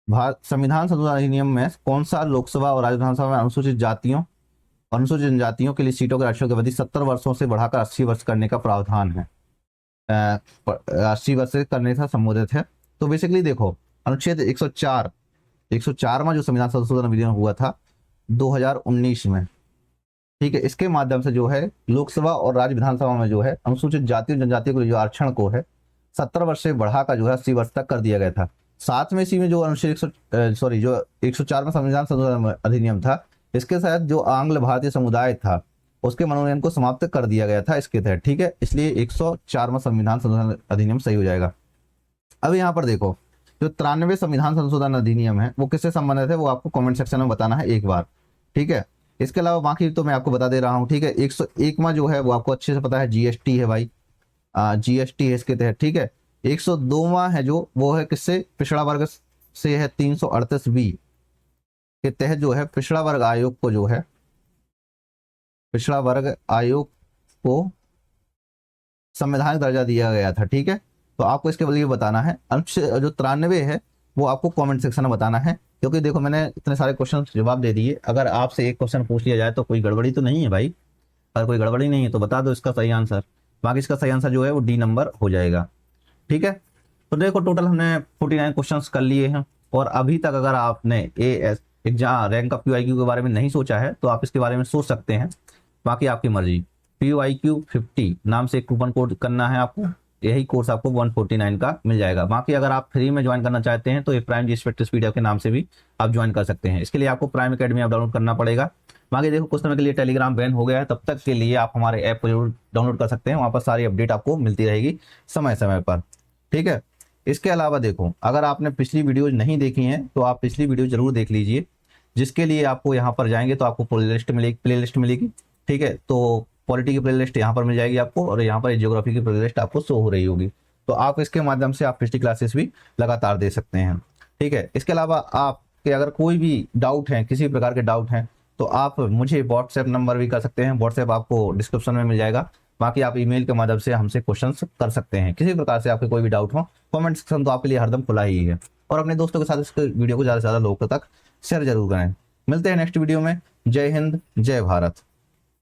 भारत संविधान संशोधन अधिनियम में कौन सा लोकसभा और राज्य विधानसभा में अनुसूचित जातियों, अनुसूचित जनजातियों के लिए सीटों के आरक्षण की अवधि 70 वर्षों से बढ़ाकर 80 वर्ष करने का प्रावधान है? 80 वर्ष से करने से संबोधित है। तो बेसिकली देखो, अनुच्छेद 104, 104 में जो संविधान संशोधन अधिनियम हुआ था 2019 में, ठीक है, इसके माध्यम से जो है लोकसभा और राज्य विधानसभा में जो है अनुसूचित जाति और जनजाति को जो आरक्षण को है 70 वर्ष से बढ़ाकर जो है 80 वर्ष तक कर दिया गया था। साथ में इसी में जो अनुच्छेद जो 104 में संविधान संशोधन अधिनियम था, इसके तहत जो आंग्ल भारतीय समुदाय था उसके मनोनयन को समाप्त कर दिया गया था इसके तहत, ठीक है। इसलिए 104 में संविधान संशोधन अधिनियम सही हो जाएगा। अब यहाँ पर देखो, जो 93 संविधान संशोधन अधिनियम है वो किससे संबंधित है, वो आपको कमेंट सेक्शन में बताना है एक बार, ठीक है। इसके अलावा बाकी तो मैं आपको बता दे रहा हूँ, ठीक है। 101वां जो है वो आपको अच्छे से पता है, जीएसटी है भाई, जीएसटी है इसके तहत, ठीक है। 102वां है जो, वो है किससे, पिछड़ा वर्ग से है, 338B के तहत जो है पिछड़ा वर्ग आयोग को जो है, पिछड़ा वर्ग आयोग को संवैधानिक दर्जा दिया गया था, ठीक है। तो आपको इसके लिए बताना है, अंश जो 93 है वो आपको कमेंट सेक्शन में बताना है, क्योंकि देखो मैंने इतने सारे क्वेश्चन जवाब दे दिए, अगर आपसे एक क्वेश्चन पूछ लिया जाए तो कोई गड़बड़ी तो नहीं है भाई, अगर कोई गड़बड़ी नहीं है तो बता दो इसका सही आंसर, बाकी इसका सही आंसर जो है वो डी नंबर हो जाएगा, ठीक है। तो देखो टोटल हमने 49 क्वेश्चंस कर लिए हैं, और अभी तक अगर आपने as exam rank of PYQ के बारे में नहीं सोचा है तो आप इसके बारे में सोच सकते हैं, बाकी आपकी मर्जी। पीवाईक्यू 50 नाम से एक कूपन कोड करना है आपको, यही कोर्स आपको 149 का मिल जाएगा। बाकी अगर आप फ्री में ज्वाइन करना चाहते हैं तो ये प्राइम जीएस प्रैक्टिस पीडीएफ के नाम से भी आप ज्वाइन कर सकते हैं। इसके लिए आपको प्राइम अकेडमी आप डाउनलोड करना पड़ेगा। बाकी देखो कुछ समय के लिए टेलीग्राम बैन हो गया है, तब तक के लिए आप हमारे ऐप को जरूर डाउनलोड कर सकते हैं, वहाँ पर सारी अपडेट आपको मिलती रहेगी समय समय पर, ठीक है। इसके अलावा देखो, अगर आपने पिछली वीडियोज नहीं देखी हैं तो आप पिछली वीडियो जरूर देख लीजिए, जिसके लिए आपको यहाँ पर जाएंगे तो आपको प्ले लिस्ट मिलेगी, ठीक है। तो पॉलिटी की प्ले लिस्ट यहाँ पर मिल जाएगी आपको, और यहाँ पर ज्योग्राफी की प्ले लिस्ट आपको शो हो रही होगी, तो आप इसके माध्यम से आप पिछली क्लासेस भी लगातार दे सकते हैं, ठीक है। इसके अलावा आपके अगर कोई भी डाउट है, किसी प्रकार के डाउट हैं, तो आप मुझे व्हाट्सएप नंबर भी कर सकते हैं, व्हाट्सएप आपको डिस्क्रिप्शन में मिल जाएगा। बाकी आप ईमेल के माध्यम से हमसे क्वेश्चंस कर सकते हैं, किसी प्रकार से आपके कोई भी डाउट हो, कमेंट सेक्शन तो आपके लिए हरदम खुला ही है। और अपने दोस्तों के साथ इस वीडियो को ज़्यादा से ज़्यादा लोगों तक शेयर जरूर करें। मिलते हैं नेक्स्ट वीडियो में। जय हिंद, जय भारत।